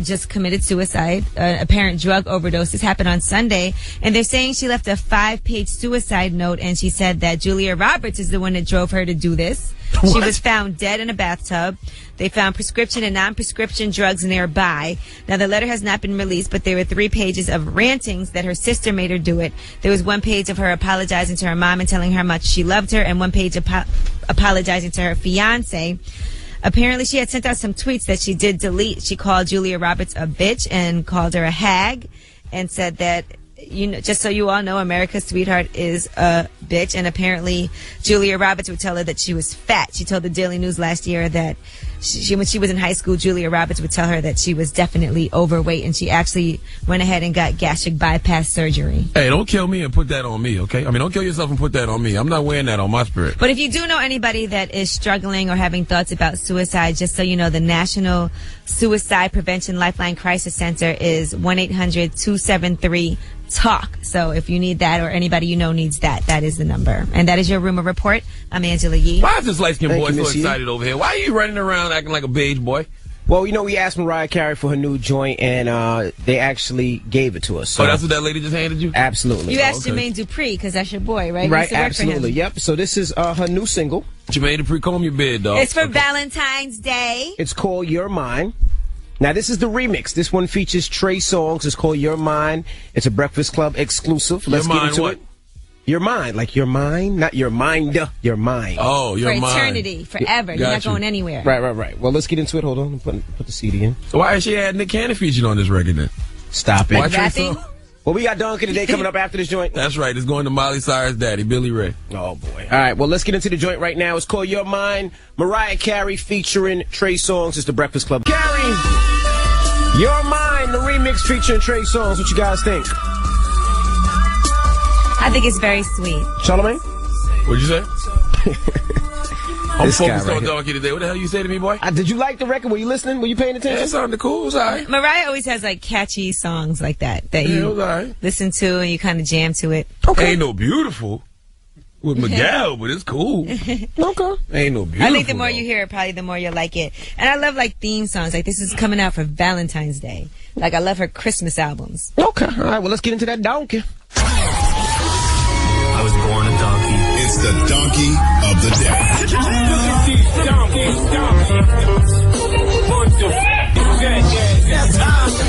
just committed suicide? Apparent drug overdose. This happened on Sunday. And they're saying she left a 5-page suicide note, and she said that Julia Roberts is the one that drove her to do this. What? She was found dead in a bathtub. They found prescription and non-prescription drugs nearby. Now, the letter has not been released, but there were 3 pages of rantings that her sister made her do it. There was 1 page of her apologizing to her mom and telling her how much she loved her, and 1 page apologizing to her fiance. Apparently, she had sent out some tweets that she did delete. She called Julia Roberts a bitch and called her a hag and said that, you know, just so you all know, America's sweetheart is a bitch. And apparently Julia Roberts would tell her that she was fat. She told the Daily News last year that when she was in high school, Julia Roberts would tell her that she was definitely overweight, and she actually went ahead and got gastric bypass surgery. Hey, don't kill me and put that on me, okay? I mean, don't kill yourself and put that on me. I'm not wearing that on my spirit. But if you do know anybody that is struggling or having thoughts about suicide, just so you know, the National Suicide Prevention Lifeline Crisis Center is 1-800-273-TALK. So if you need that or anybody you know needs that, that is the number. And that is your Rumor Report. I'm Angela Yee. Why is this light-skinned boy so excited over here? Why are you running around acting like a beige boy? Well, you know, we asked Mariah Carey for her new joint, and they actually gave it to us. So. Oh, that's what that lady just handed you? Absolutely. You asked Jermaine Dupri, because that's your boy, right? Right, absolutely. Yep. So this is her new single. Jermaine Dupri, comb your beard, dog. It's for Valentine's Day. It's called You're Mine. Now, this is the remix. This one features Trey Songz. It's called You're Mine. It's a Breakfast Club exclusive. Let's get into it. You're mine, like you're mine, not your mind, you're mine. Oh, you're mine. For mine. eternity, forever. You're not going anywhere. Right. Well, let's get into it. Hold on. Put the CD in. So why is she had Nick Cannon featured on this record then? Stop it. Why rapping? Well, we got Donkey today coming up after this joint. That's right. It's going to Miley Cyrus' daddy, Billy Ray. Oh, boy. All right. Well, let's get into the joint right now. It's called Your Mind. Mariah Carey featuring Trey Songz. It's the Breakfast Club. Carey, Your Mind, the remix featuring Trey Songz. What you guys think? I think it's very sweet. Charlamagne? What'd you say? I'm This guy focused right on here. Donkey today. What the hell you say to me, boy? Did you like the record? Were you listening? Were you paying attention? Yeah, it sounded cool. It was all right. Mariah always has like catchy songs like that Yeah, it you was all right. listen to and you kind of jam to it. Okay. Ain't no beautiful with Miguel, but it's cool. Okay. Ain't no beautiful. I think the more though. you hear it, probably the more you like it. And I love like theme songs. Like this is coming out for Valentine's Day. Like I love her Christmas albums. Okay. All right. Well, let's get into that Donkey. I was born a donkey. It's the donkey of the day.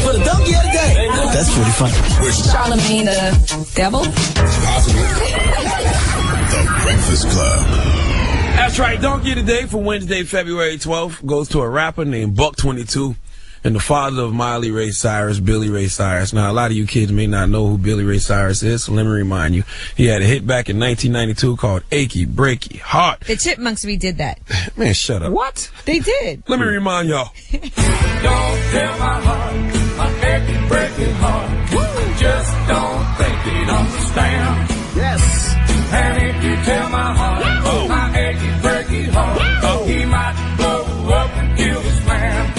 For the donkey of the day. That's pretty funny. Charlamagne the devil? Possibly. The Breakfast Club. That's right. Donkey of the Day for Wednesday, February 12th goes to a rapper named Buck22 and the father of Miley Ray Cyrus, Billy Ray Cyrus. Now, a lot of you kids may not know who Billy Ray Cyrus is, so let me remind you. He had a hit back in 1992 called Achy Breaky Heart. The Chipmunks redid that. Man, shut up. What? They did. Let me remind y'all. Don't tell my heart, my achy breaking heart. Just don't think it understand. Yes. And if you tell my heart, my achy breaking heart, he might blow up and kill this man.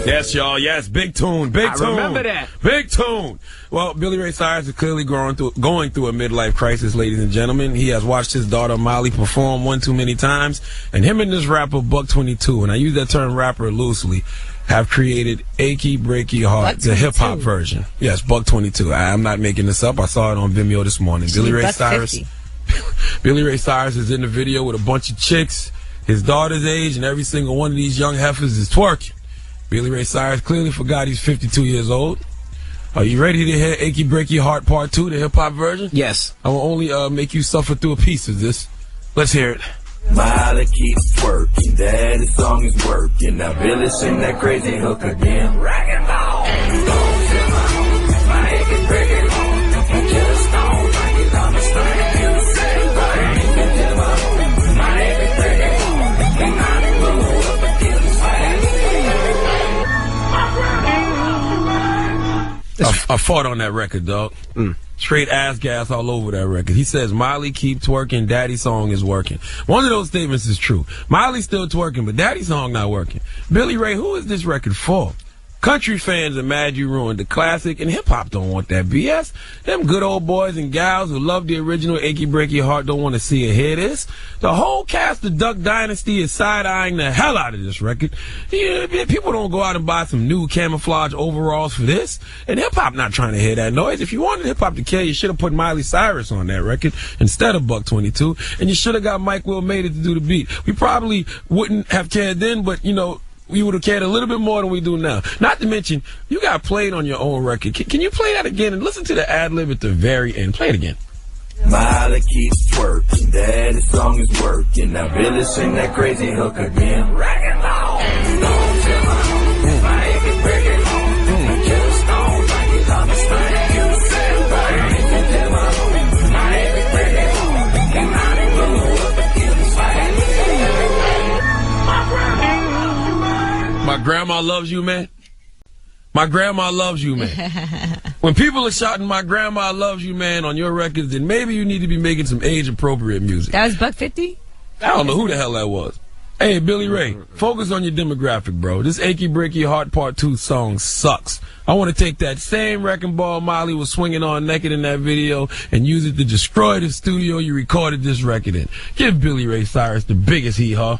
Yes, y'all. Yes, big tune. Big tune. I remember that. Big tune. Well, Billy Ray Cyrus is clearly going through a midlife crisis, ladies and gentlemen. He has watched his daughter Miley perform one too many times, and him and this rapper Buck22, and I use that term rapper loosely, have created Achy Breaky Heart, the hip hop version. Yes, Buck22. I'm not making this up. I saw it on Vimeo this morning. Billy Ray Cyrus. Billy Ray Cyrus is in the video with a bunch of chicks, his daughter's age, and every single one of these young heifers is twerking. Billy Ray Cyrus clearly forgot he's 52 years old. Are you ready to hear Achy Breaky Heart Part 2, the hip-hop version? Yes. I will only make you suffer through a piece of this. Let's hear it. Miley keeps twerking, daddy's song is working. Now Billy sing that crazy hook again. Rock and roll. Don't tell my heart, my achy breaking heart. You just don't think it understand. You say right. Tell my heart, my achy breaking heart. And I blow up and kill this man. I fought on that record, dog. Straight ass gas all over that record. He says, Miley keep twerking, daddy's song is working. One of those statements is true. Miley's still twerking, but daddy's song not working. Billy Ray, who is this record for? Country fans are mad you ruined the classic, and hip-hop don't want that BS. Them good old boys and gals who love the original Achy Breaky Heart don't want to see or hear this. The whole cast of Duck Dynasty is side-eyeing the hell out of this record. People don't go out and buy some new camouflage overalls for this, and hip-hop not trying to hear that noise. If you wanted hip-hop to kill, you should have put Miley Cyrus on that record instead of Buck22, and you should have got Mike Will Made It to do the beat. We probably wouldn't have cared then, but, you know, we would have cared a little bit more than we do now. Not to mention, you got played on your own record. Can you play that again and listen to the ad-lib at the very end? Play it again. Miley keeps twerking, daddy's song is working. Now Billy sing that crazy hook again. Rock and roll. Don't tell my heart, my achy breaking heart. Just don't think it understand. You say right. Tell my heart, my achy breaking heart. And I blow up and kill this fight. My grandma loves you, man. My grandma loves you, man. When people are shouting, my grandma loves you, man, on your records, then maybe you need to be making some age-appropriate music. That was Buck50? I don't know who the hell that was. Hey, Billy Ray, focus on your demographic, bro. This Achy Breaky Heart Part 2 song sucks. I want to take that same wrecking ball Miley was swinging on naked in that video and use it to destroy the studio you recorded this record in. Give Billy Ray Cyrus the biggest hee-haw.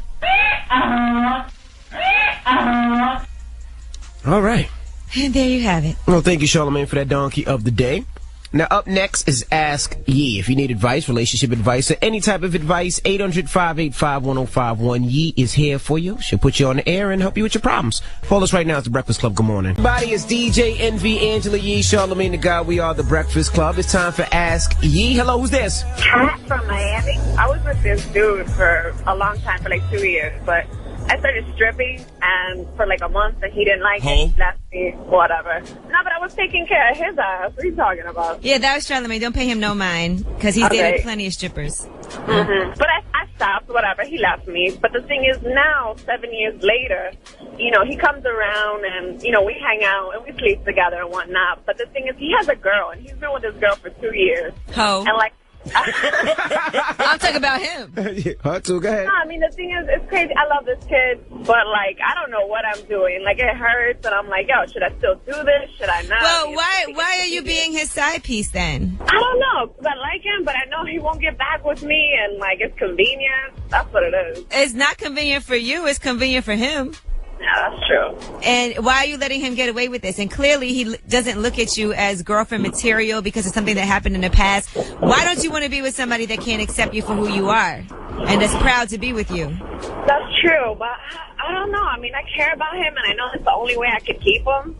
All right. And there you have it. Well, thank you, Charlamagne, for that donkey of the day. Now, up next is Ask Yee. If you need advice, relationship advice, or any type of advice, 800-585-1051. Yee is here for you. She'll put you on the air and help you with your problems. Call us right now. It's The Breakfast Club. Good morning. Everybody, it's DJ Envy, Angela Yee, Charlamagne the God. We are The Breakfast Club. It's time for Ask Yee. Hello, who's this? Kat from Miami. I was with this dude for a long time, for like 2 years, but I started stripping, and for like a month, and he didn't like it. He left me, whatever. No, but I was taking care of his ass. What are you talking about? Yeah, that was Charlamagne. Don't pay him no mind, because he's dated plenty of strippers. Mm-hmm. But I stopped, whatever. He left me. But the thing is now, 7 years later, you know, he comes around and, you know, we hang out and we sleep together and whatnot. But the thing is, he has a girl, and he's been with this girl for 2 years. Ho. And, like, I'm talking about him. Her too, go ahead. No, I mean, the thing is, it's crazy. I love this kid, but, like, I don't know what I'm doing. Like, it hurts, and I'm like, yo, should I still do this? Should I not? Well, why are you being his side piece then? I don't know, because I like him, but I know he won't get back with me, and, like, it's convenient. That's what it is. It's not convenient for you. It's convenient for him. Yeah, that's true. And why are you letting him get away with this? And clearly he doesn't look at you as girlfriend material because of something that happened in the past. Why don't you want to be with somebody that can't accept you for who you are and that's proud to be with you? That's true, but I don't know. I mean, I care about him, and I know it's the only way I can keep him.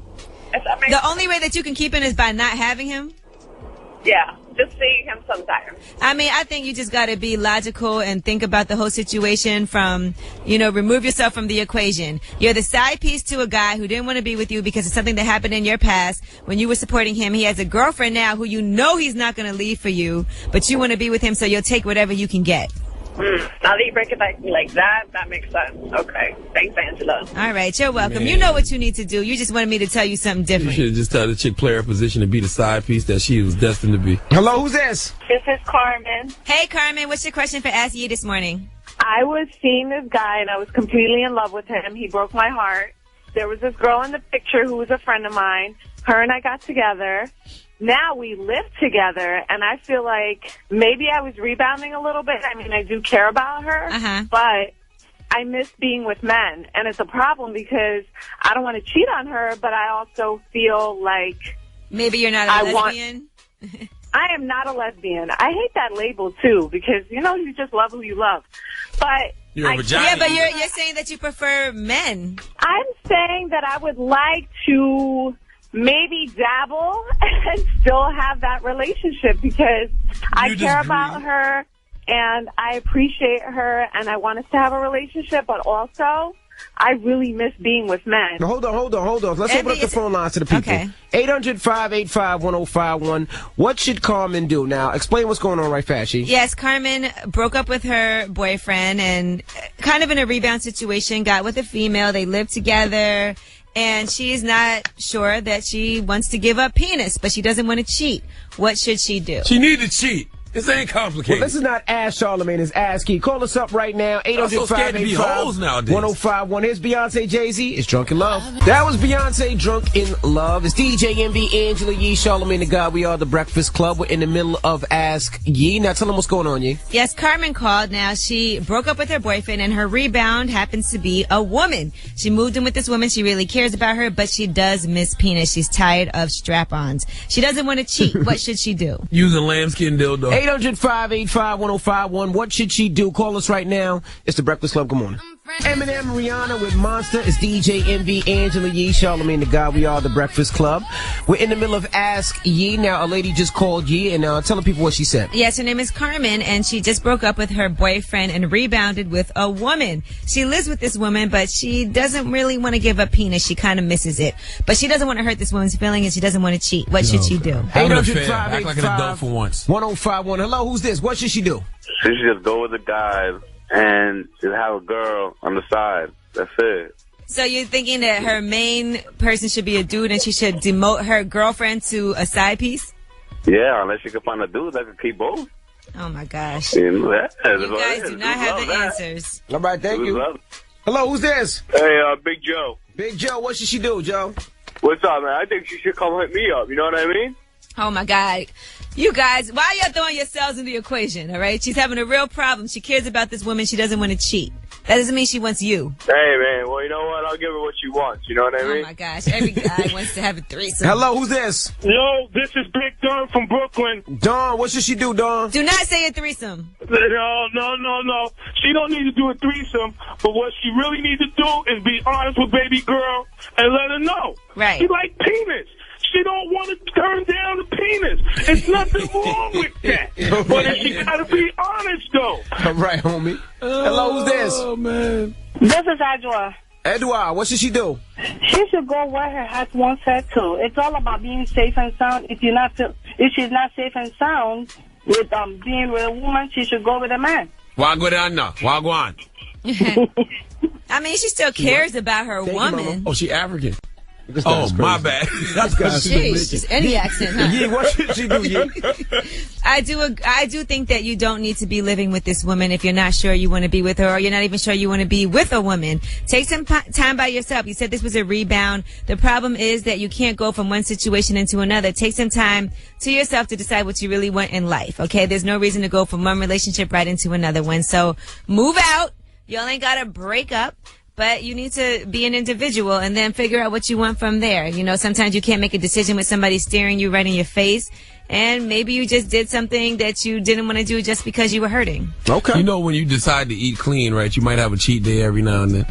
The only way that you can keep him is by not having him? Yeah, just seeing him sometimes. I mean, I think you just got to be logical and think about the whole situation from, you know, remove yourself from the equation. You're the side piece to a guy who didn't want to be with you because of something that happened in your past when you were supporting him. He has a girlfriend now who you know he's not going to leave for you, but you want to be with him, so you'll take whatever you can get. Now that you break it back like that, that makes sense. Okay. Thanks, Angela. All right, you're welcome. Man. You know what you need to do. You just wanted me to tell you something You different. should have just told the chick play her position to be the side piece that she was destined to be. Hello, who's this? This is Carmen. Hey, Carmen, what's your question for Ask Ye this morning? I was seeing this guy, and I was completely in love with him. He broke my heart. There was this girl in the picture who was a friend of mine. Her and I got together. Now we live together, and I feel like maybe I was rebounding a little bit. I mean, I do care about her, but I miss being with men. And it's a problem because I don't want to cheat on her, but I also feel like... Maybe you're not a lesbian? I am not a lesbian. I hate that label, too, because, you know, you just love who you love. But... You're a vagina. Yeah, but you're saying that you prefer men. I'm saying that I would like to... maybe dabble and still have that relationship because I care about her and I appreciate her and I want us to have a relationship, but also I really miss being with men. Hold on. Let's open up the phone lines to the people. Okay. 800-585-1051. What should Carmen do? Now, explain what's going on right fast, She. Yes, Carmen broke up with her boyfriend and kind of in a rebound situation, got with a female. They lived together. And she's not sure that she wants to give up penis, but she doesn't want to cheat. What should she do? She need to cheat. This ain't complicated. Well, this is not Ask Charlamagne, it's Ask Key. Call us up right now, 800-585-1051. Here's Beyonce, Jay-Z. It's Drunk in Love. That was Beyonce, Drunk in Love. It's DJ MV, Angela Yee, Charlamagne the God. We are the Breakfast Club. We're in the middle of Ask Yee. Now tell them what's going on, Yee. Yes, Carmen called. Now, she broke up with her boyfriend, and her rebound happens to be a woman. She moved in with this woman. She really cares about her, but she does miss penis. She's tired of strap-ons. She doesn't want to cheat. What should she do? Using lambskin dildo. 800-585-1051. What should she do? Call us right now. It's the Breakfast Club. Good morning. Eminem, Rihanna with Monster. It's DJ MV, Angela Yee, Charlamagne the God. We are the Breakfast Club. We're in the middle of Ask Yee. Now, a lady just called Yee, and tell the people what she said. Yes, her name is Carmen, and she just broke up with her boyfriend and rebounded with a woman. She lives with this woman, but she doesn't really want to give up penis. She kind of misses it. But she doesn't want to hurt this woman's feelings, and she doesn't want to cheat. What should she do? Act like an adult for once. 1051. Hello, who's this? What should she do? She should just go with the guy and just have a girl on the side. That's it. So you're thinking that her main person should be a dude and she should demote her girlfriend to a side piece? Yeah, unless you can find a dude that can keep both. Oh, my gosh. You guys do not have the answers. All right, thank you. Hello, who's this? Hey, Big Joe. Big Joe, what should she do, Joe? What's up, man? I think she should come hit me up. You know what I mean? Oh, my God. You guys, why are y'all throwing yourselves in the equation, all right? She's having a real problem. She cares about this woman. She doesn't want to cheat. That doesn't mean she wants you. Hey, man. Well, you know what? I'll give her what she wants. You know what I mean? Oh, my gosh. Every guy wants to have a threesome. Hello, who's this? Yo, this is Big Don from Brooklyn. Don, what should she do, Don? Do not say a threesome. No. She don't need to do a threesome, but what she really needs to do is be honest with baby girl and let her know. Right. She like penis. She don't want to turn down the penis. There's nothing wrong with that. But she got to be honest, though. All right, homie. Hello, who's this? Oh, man. This is Adwa. Edouard, what should she do? She should go where her heart wants her to. It's all about being safe and sound. If she's not safe and sound with being with a woman, she should go with a man. Why go down now? Why go on? I mean, she still cares about her woman. Oh, she African. Oh, my bad. Jeez, any accent, huh? Yeah, what should she do, yeah? I do think that you don't need to be living with this woman if you're not sure you want to be with her, or you're not even sure you want to be with a woman. Take some time by yourself. You said this was a rebound. The problem is that you can't go from one situation into another. Take some time to yourself to decide what you really want in life, okay? There's no reason to go from one relationship right into another one. So move out. Y'all ain't got to break up. But you need to be an individual and then figure out what you want from there. You know, sometimes you can't make a decision with somebody staring you right in your face. And maybe you just did something that you didn't want to do just because you were hurting. Okay. You know, when you decide to eat clean, right, you might have a cheat day every now and then.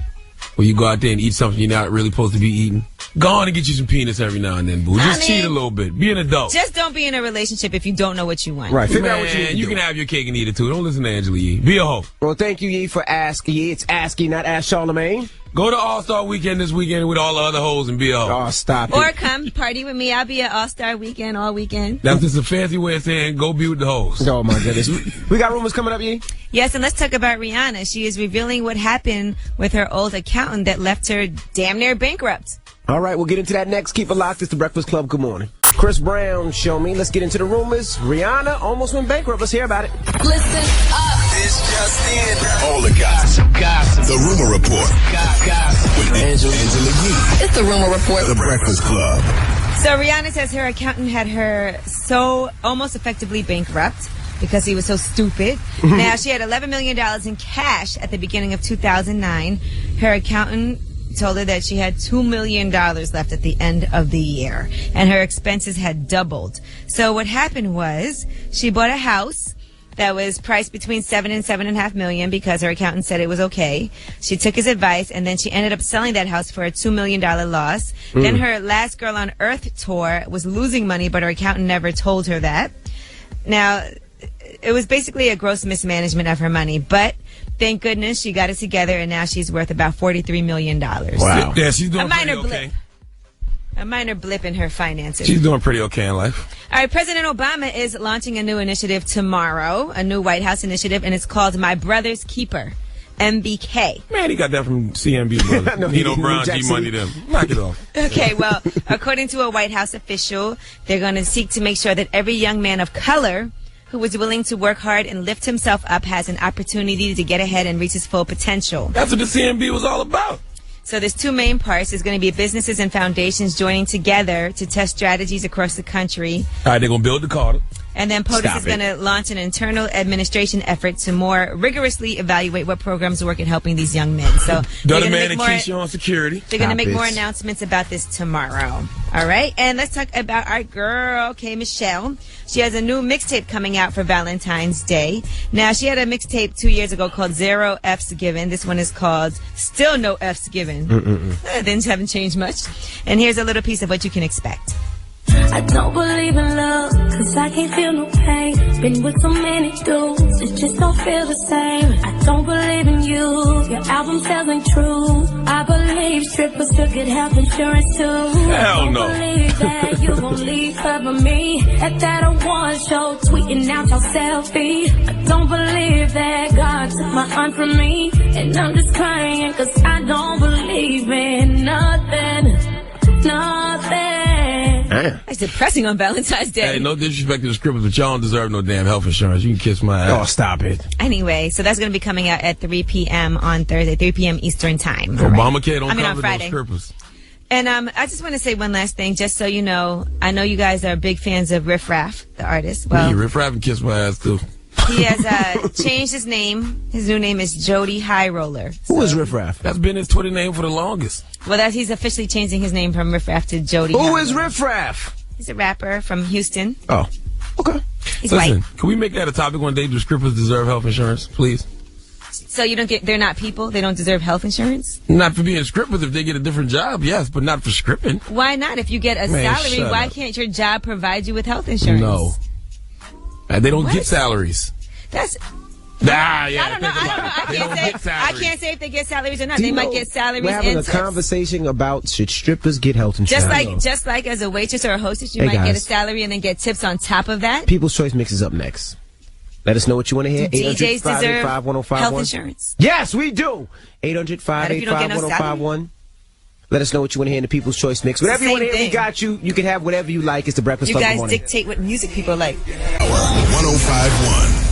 Where you go out there and eat something you're not really supposed to be eating. Go on and get you some peanuts every now and then, boo. Just cheat a little bit. Be an adult. Just don't be in a relationship if you don't know what you want. Right. Figure out what you need to do. You can have your cake and eat it, too. Don't listen to Angela Yee. Be a hoe. Well, thank you, Yee, for asking. Yee, it's asking, not Ask Charlamagne. Go to All-Star Weekend this weekend with all the other hoes and be a hoe. Oh, stop it. Or come party with me. I'll be at All-Star Weekend all weekend. That's just a fancy way of saying go be with the hoes. Oh, my goodness. We got rumors coming up, Yee? Yes, and let's talk about Rihanna. She is revealing what happened with her old accountant that left her damn near bankrupt. All right, we'll get into that next. Keep it locked. It's the Breakfast Club. Good morning. Chris Brown, show me. Let's get into the rumors. Rihanna almost went bankrupt. Let's hear about it. Listen up. This just in. All the gossip. The Rumor Report. Gossip. With Angela Yee. It's the Rumor Report. The Breakfast Club. So Rihanna says her accountant had her so almost effectively bankrupt because he was so stupid. Now, she had $11 million in cash at the beginning of 2009. Her accountant told her that she had $2 million left at the end of the year, and her expenses had doubled. So what happened was she bought a house that was priced between $7 and $7.5 million because her accountant said it was okay. She took his advice, and then she ended up selling that house for a $2 million loss. Then her Last Girl on Earth tour was losing money, but her accountant never told her that. Now, it was basically a gross mismanagement of her money, but thank goodness she got it together, and now she's worth about $43 million. Wow. Yeah, she's doing pretty okay. A minor blip in her finances. She's doing pretty okay in life. All right, President Obama is launching a new initiative tomorrow, a new White House initiative, and it's called My Brother's Keeper, MBK. Man, he got that from CNB, brother. No, Nino Brown, G-Money, them. Knock it off. Okay, well, according to a White House official, they're going to seek to make sure that every young man of color who is willing to work hard and lift himself up has an opportunity to get ahead and reach his full potential. That's what the CNB was all about. So there's two main parts. There's going to be businesses and foundations joining together to test strategies across the country. All right, they're going to build the Carter. And then POTUS is going to launch an internal administration effort to more rigorously evaluate what programs work in helping these young men. So Done man and Keisha on security. They're going to make more announcements about this tomorrow. All right. And let's talk about our girl, K. Michelle. She has a new mixtape coming out for Valentine's Day. Now, she had a mixtape 2 years ago called Zero F's Given. This one is called Still No F's Given. Things haven't changed much. And here's a little piece of what you can expect. I don't believe in love, cause I can't feel no pain. Been with so many dudes, it just don't feel the same. I don't believe in you, your album sales ain't true. I believe strippers should get health insurance too. Hell no. I don't believe that you gon' leave her but me at that award show, tweeting out your selfie. I don't believe that God took my aunt from me, and I'm just crying cause I don't believe in nothing. That's depressing on Valentine's Day. Hey, no disrespect to the scribblers, but y'all don't deserve no damn health insurance. You can kiss my ass. Oh, stop it. Anyway, so that's going to be coming out at 3 p.m. on Thursday, 3 p.m. Eastern Time. Obamacare don't on cover Friday. those scribblers. And I just want to say one last thing, just so you know. I know you guys are big fans of Riff Raff, the artist. Well, Riff Raff can kiss my ass, too. He has changed his name. His new name is Jody High Roller. Who is Riff Raff? That's been his Twitter name for the longest. Well, he's officially changing his name from Riff Raff to Jody Who High is Roller. Riff Raff? He's a rapper from Houston. Oh, okay. He's Listen, white. can we make that a topic one day? Do scribblers deserve health insurance, please? So they're not people? They don't deserve health insurance? Not for being scribblers. If they get a different job, yes, but not for scripting. Why not? If you get a salary, why can't your job provide you with health insurance? No. They don't get salaries. I don't know. I can't say if they get salaries or not. They might get salaries. We're having and a tips. conversation about should strippers get health insurance. Just like as a waitress or a hostess, you Hey, might get a guys. salary and then get tips on top of that. People's Choice Mix is up next. Let us know what you want to hear. Do DJs deserve 800-585-1051. health insurance? Yes, we do. Not if you don't get no 800-585-1051. Let us know what you want to hear in the People's Choice Mix. Whatever you want to hear, we got you. You can have whatever you like. It's the Breakfast You Club. guys Good morning. dictate what music people like. 1051.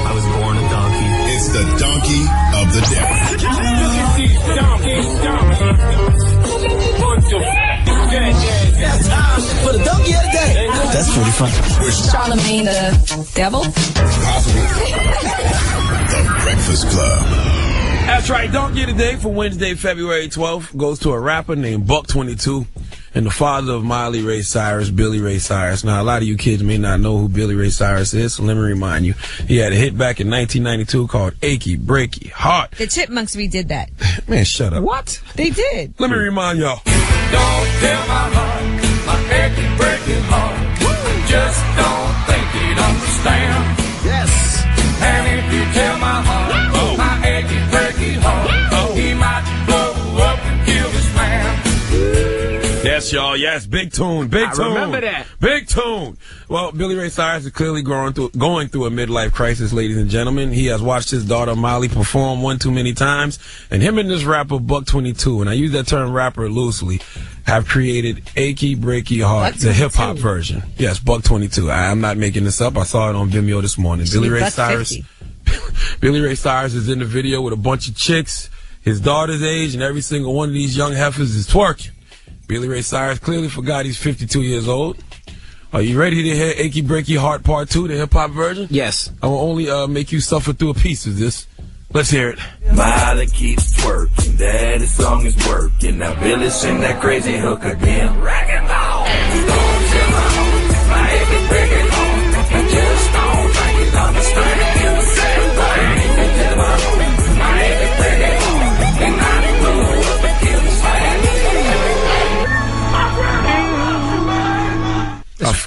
I was born a donkey. It's the donkey of the day. For the donkey of the day. That's pretty fun. Charlamagne the devil? The Breakfast Club. That's right. Donkey of the Day for Wednesday, February 12th goes to a rapper named Buck 22 and the father of Miley Ray Cyrus, Billy Ray Cyrus. Now, a lot of you kids may not know who Billy Ray Cyrus is, so let me remind you. He had a hit back in 1992 called Achy Breaky Heart. The Chipmunks redid that. Man, shut up. What? They did. Let me remind y'all. Don't tell my heart, my achy breaky heart. Just don't think he'd understand. Yes. And if you tell my heart, my achy breaky heart, he might blow up and kill this man. Yes, y'all. Yes, big tune. Big tune. remember that. Big tune. Well, Billy Ray Cyrus is clearly going through a midlife crisis, ladies and gentlemen. He has watched his daughter Miley perform one too many times, and him and this rapper Buck 22, and I use that term rapper loosely, have created Achy Breaky Heart, the hip hop version. Yes, Buck 22. I'm not making this up. I saw it on Vimeo this morning. Billy Ray Cyrus. Billy Ray Cyrus is in the video with a bunch of chicks, his daughter's age, and every single one of these young heifers is twerking. Billy Ray Cyrus clearly forgot he's 52 years old. Are you ready to hear Achy Breaky Heart Part 2, the hip-hop version? Yes. I will only make you suffer through a piece of this. Let's hear it. Miley keeps twerking, daddy's song is working. Now Billy sing that crazy hook again. Rock and roll. Don't tell my heart, my achy breaky heart. I just don't think he'd understand. You say what? Tell my heart, my achy breaky heart. And I blow up and kill this man.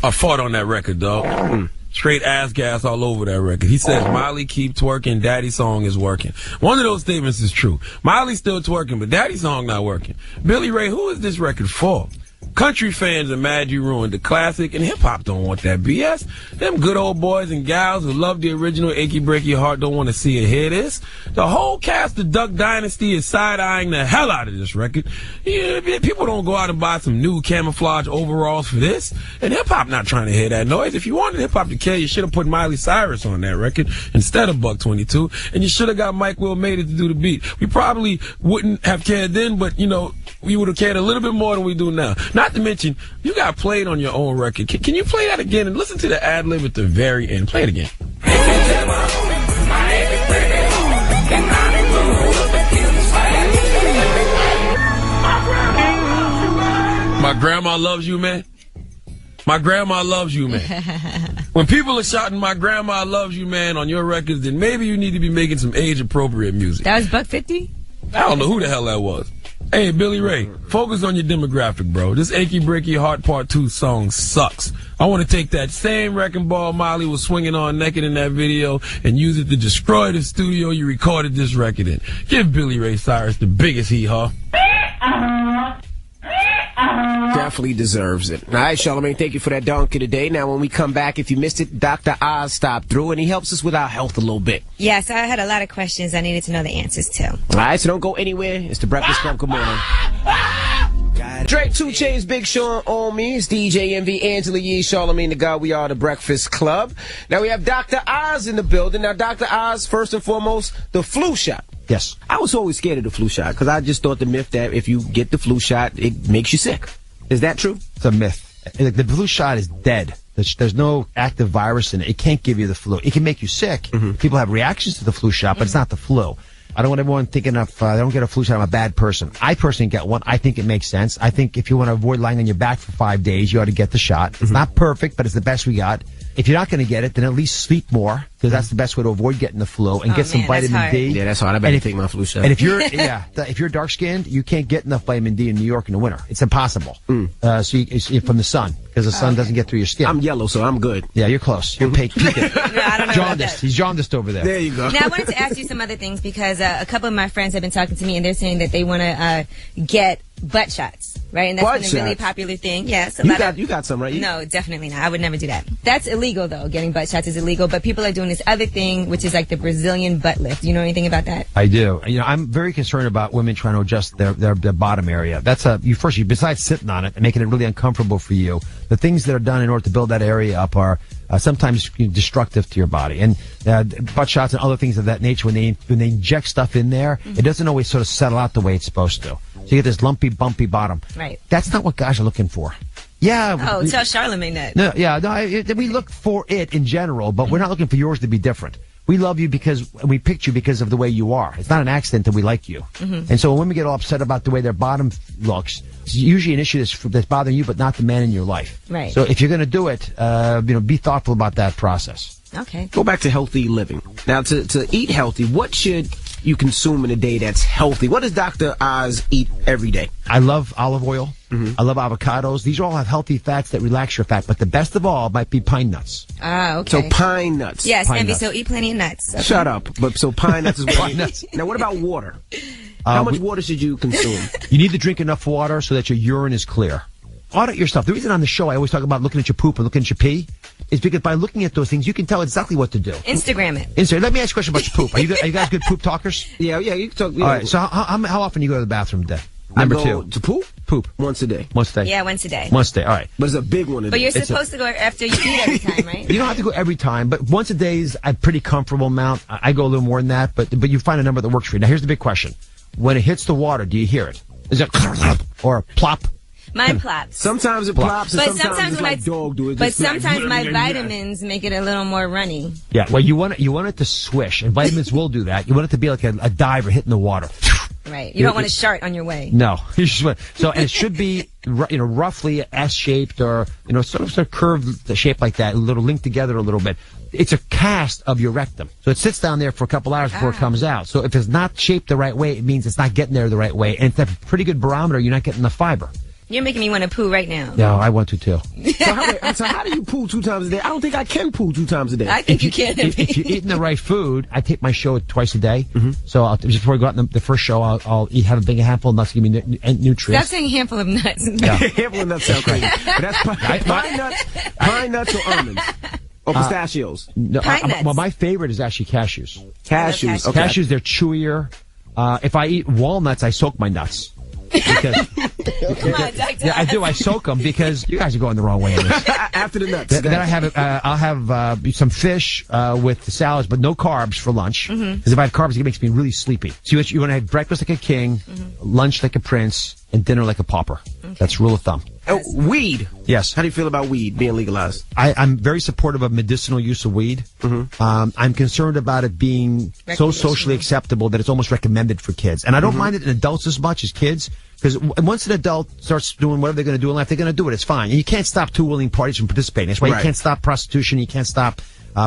I fought on that record, dog. Straight ass gas all over that record. He says Miley keep twerking, daddy's song is working. One of those statements is true. Miley's still twerking, but daddy's song not working. Billy Ray, who is this record for? Country fans are mad you ruined the classic, and hip-hop don't want that BS. Them good old boys and gals who love the original Achy Breaky Heart don't want to see it hear this. The whole cast of Duck Dynasty is side-eyeing the hell out of this record. Yeah, people don't go out and buy some new camouflage overalls for this, and hip-hop not trying to hear that noise. If you wanted hip-hop to kill, you should have put Miley Cyrus on that record instead of Buck 22, and you should have got Mike Will Made It to do the beat. We probably wouldn't have cared then, but, you know, we would have cared a little bit more than we do now. Not to mention, you got played on your own record. Can you play that again and listen to the ad-lib at the very end? Play it again. My grandma loves you, man. My grandma loves you, man. When people are shouting, my grandma loves you, man, on your records, then maybe you need to be making some age-appropriate music. That was Buck 50? I don't know who the hell that was. Hey, Billy Ray, focus on your demographic, bro. This Achy Breaky Heart Part 2 song sucks. I want to take that same wrecking ball Miley was swinging on naked in that video and use it to destroy the studio you recorded this record in. Give Billy Ray Cyrus the biggest hee-haw. Definitely deserves it. All right, Charlamagne, thank you for that donkey today. Now, when we come back, if you missed it, Dr. Oz stopped through, and he helps us with our health a little bit. Yes, I had a lot of questions I needed to know the answers to. All right, so don't go anywhere. It's the Breakfast Club. Good morning. Drake, 2 Chainz, Big Sean on me. It's DJ Envy, Angela Yee, Charlamagne the God. We are the Breakfast Club. Now, we have Dr. Oz in the building. Now, Dr. Oz, first and foremost, the flu shot. Yes. I was always scared of the flu shot because I just thought the myth that if you get the flu shot, it makes you sick. Is that true? It's a myth. The flu shot is dead. There's no active virus in it. It can't give you the flu. It can make you sick. Mm-hmm. People have reactions to the flu shot, but it's not the flu. I don't want everyone thinking if I don't get a flu shot, I'm a bad person. I personally get one. I think it makes sense. I think if you want to avoid lying on your back for 5 days, you ought to get the shot. It's not perfect, but it's the best we got. if you're not going to get it, then at least sleep more, because that's the best way to avoid getting the flu, and get some vitamin D. Yeah, that's hard. I better take my flu shot. And if you're if you're dark skinned, you can't get enough vitamin D in New York in the winter. It's impossible. So you, from the sun, because the sun doesn't get through your skin. I'm yellow, so I'm good. Yeah, you're close. You're peaking. I don't know Jaundiced. He's jaundiced over there. There you go. Now, I wanted to ask you some other things, because a couple of my friends have been talking to me, and they're saying that they want to get butt shots, right? And that's been a really popular thing. Yes. You got some, right? No, definitely not. I would never do that. That's illegal, though. Getting butt shots is illegal. But people are doing this other thing, which is like the Brazilian butt lift. Do you know anything about that? I do. You know, I'm very concerned about women trying to adjust their bottom area. That's besides sitting on it and making it really uncomfortable for you, the things that are done in order to build that area up are sometimes destructive to your body. And butt shots and other things of that nature, when they inject stuff in there, it doesn't always sort of settle out the way it's supposed to. So you get this lumpy, bumpy bottom. Right. That's not what guys are looking for. Yeah. Oh, tell Charlamagne that. No, we look for it in general, but we're not looking for yours to be different. We love you because we picked you because of the way you are. It's not an accident that we like you. And so when women get all upset about the way their bottom looks, it's usually an issue that's bothering you, but not the man in your life. Right. So if you're going to do it, be thoughtful about that process. Okay. Go back to healthy living. Now, to eat healthy, what should you consume in a day that's healthy? What does Dr. Oz eat every day? I love olive oil. I love avocados. These all have healthy fats that relax your fat, but the best of all might be pine nuts. Ah, okay. So pine nuts. Yes, Pine Envy, nuts. so eat plenty of nuts. Okay. Shut up. So pine nuts is what Pine you nuts. Now, what about water? How much water should you consume? You need to drink enough water so that your urine is clear. Audit yourself. The reason on the show I always talk about looking at your poop and looking at your pee is because by looking at those things, you can tell exactly what to do. Instagram it. Let me ask you a question about your poop. Are you guys good poop talkers? Yeah, you can talk. All right, so how often do you go to the bathroom a day? Number I go two. To poop? Poop. Once a day. Once a day. Yeah, once a day. Once a day, all right. But it's a big one a day. But you're supposed to go after you eat every time, right? You don't have to go every time, but once a day is a pretty comfortable amount. I go a little more than that, but you find a number that works for you. Now, here's the big question. When it hits the water, do you hear it? Is it or a plop? Mine plops. Sometimes it plops, and sometimes it's like dog do it. But sometimes my vitamins make it a little more runny. Yeah, well, you want it to swish, and vitamins will do that. You want it to be like a diver hitting the water. Right. You don't want to shart on your way. No. So, and it should be, roughly S-shaped or, sort of curved shape like that, a little linked together a little bit. It's a cast of your rectum. So it sits down there for a couple hours before it comes out. So if it's not shaped the right way, it means it's not getting there the right way. And it's a pretty good barometer. You're not getting the fiber. You're making me want to poo right now. No, I want to too. So how do you poo 2 times a day? I don't think I can poo 2 times a day. I think you can. If you're eating the right food, I take my show twice a day. So just before we go out in the first show, I'll have a big handful of nuts to give me nutrients. Stop saying a handful of nuts. Yeah. Handful of nuts sound crazy. But that's pine nuts or almonds? Or pistachios? No, Pine nuts. well, my favorite is actually cashews. Cashews. Okay. Cashews, they're chewier. If I eat walnuts, I soak my nuts. Because, Come on, Doctor. yeah, I do. I soak them because you guys are going the wrong way on this. After the nuts. Then I'll have some fish with the salads, but no carbs for lunch. Because if I have carbs, it makes me really sleepy. So you want to have breakfast like a king, lunch like a prince, and dinner like a pauper. Okay. That's rule of thumb. Weed. Yes. How do you feel about weed being legalized? I'm very supportive of medicinal use of weed. I'm concerned about it being so socially acceptable that it's almost recommended for kids. And I don't mind it in adults as much as kids, because once an adult starts doing whatever they're going to do in life, they're going to do it. It's fine. And you can't stop two willing parties from participating. That's why you can't stop prostitution. You can't stop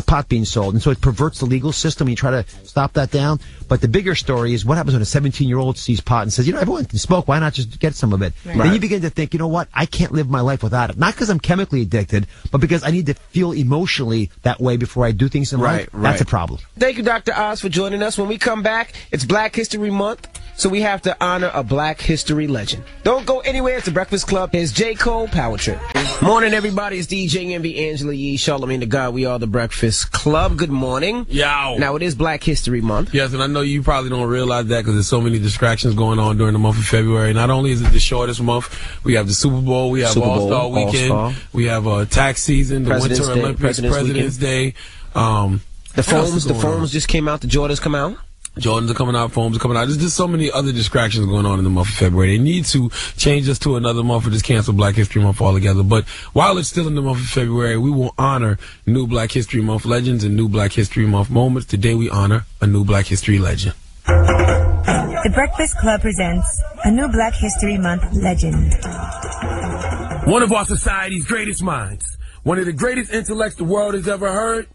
pot being sold. And so it perverts the legal system. You try to stop that down. But the bigger story is what happens when a 17-year-old sees pot and says, everyone can smoke. Why not just get some of it? Right. Then you begin to think, you know what? I can't live my life without it. Not because I'm chemically addicted, but because I need to feel emotionally that way before I do things in life. That's a problem. Thank you, Dr. Oz, for joining us. When we come back, it's Black History Month, so we have to honor a Black History legend. Don't go anywhere. It's the Breakfast Club. Here's J. Cole, Power Trip. Morning, everybody. It's DJ Envy, Angela Yee, Charlamagne the God. We are the Breakfast Club. Good morning. Yo. Now, it is Black History Month. Yes, and I know you probably don't realize that because there's so many distractions going on during the month of February. Not only is it the shortest month, we have the Super Bowl, we have All-Star Weekend, we have tax season, the Winter Olympics, President's Day. The foams just came out. The Jordans come out. Jordans are coming out, foams are coming out. There's just so many other distractions going on in the month of February. They need to change us to another month or just cancel Black History Month altogether. But while it's still in the month of February, we will honor new Black History Month legends and new Black History Month moments. Today we honor a new Black History legend. The Breakfast Club presents a new Black History Month legend. One of our society's greatest minds, one of the greatest intellects the world has ever heard,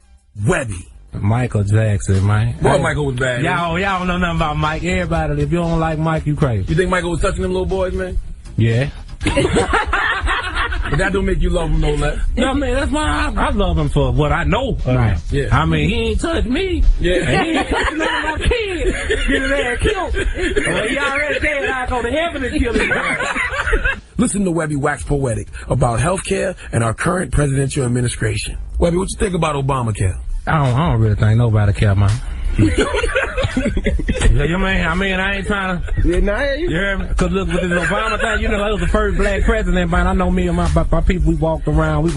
Webby. Michael Jackson, man. Boy, Michael was bad. Y'all don't know nothing about Mike. Everybody, if you don't like Mike, you crazy. You think Michael was touching them little boys, man? Yeah. But that don't make you love him no less. No, man, that's why I love him for what I know. Right. Yeah. I mean, he ain't touched me. Yeah. And he ain't touching none of my kids. Get his ass killed. Well, he already dead. I go to heaven and kill his ass. Listen to Webby wax poetic about healthcare and our current presidential administration. Webby, what you think about Obamacare? I don't really think nobody care, man. I mean, I ain't trying to. Yeah, nah, you hear me? Because look, with this Obama thing, you know, that was the first black president, man. I know me and my people, we walked around, we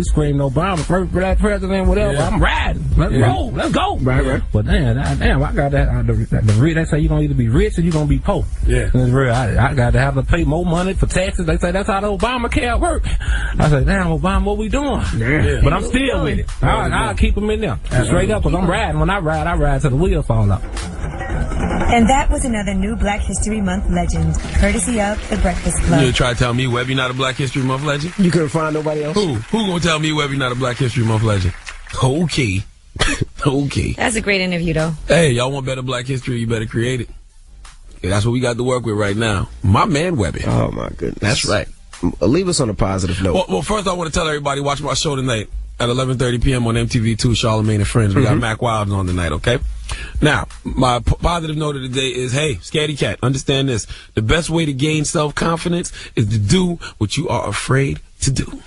screamed Obama, first black president, whatever. Yeah. I'm riding. Let's roll. Let's go. Right. But damn, I got that. They say you're going to either be rich or you're going to be poor. Yeah. That's real. I got to have to pay more money for taxes. They say that's how the Obamacare work. I say, damn, Obama, what we doing? Yeah. But I'm still with it. I'll keep them in there. Straight up, because I'm riding. When I ride till the wheels fall off. And that was another new Black History Month legend, courtesy of The Breakfast Club. You try to tell me Webby not a Black History Month legend? You couldn't find nobody else? Who gonna tell me Webby not a Black History Month legend? Okay. Okay. That's a great interview, though. Hey, y'all want better Black history, you better create it. Yeah, that's what we got to work with right now. My man Webby. Oh, my goodness. That's right. Leave us on a positive note. Well, first I want to tell everybody, watch my show tonight at 11:30 p.m. on MTV2, Charlamagne and Friends. We got Mac Wilds on tonight, okay? Now, my positive note of the day is, hey, Scatty Cat, understand this. The best way to gain self-confidence is to do what you are afraid to do.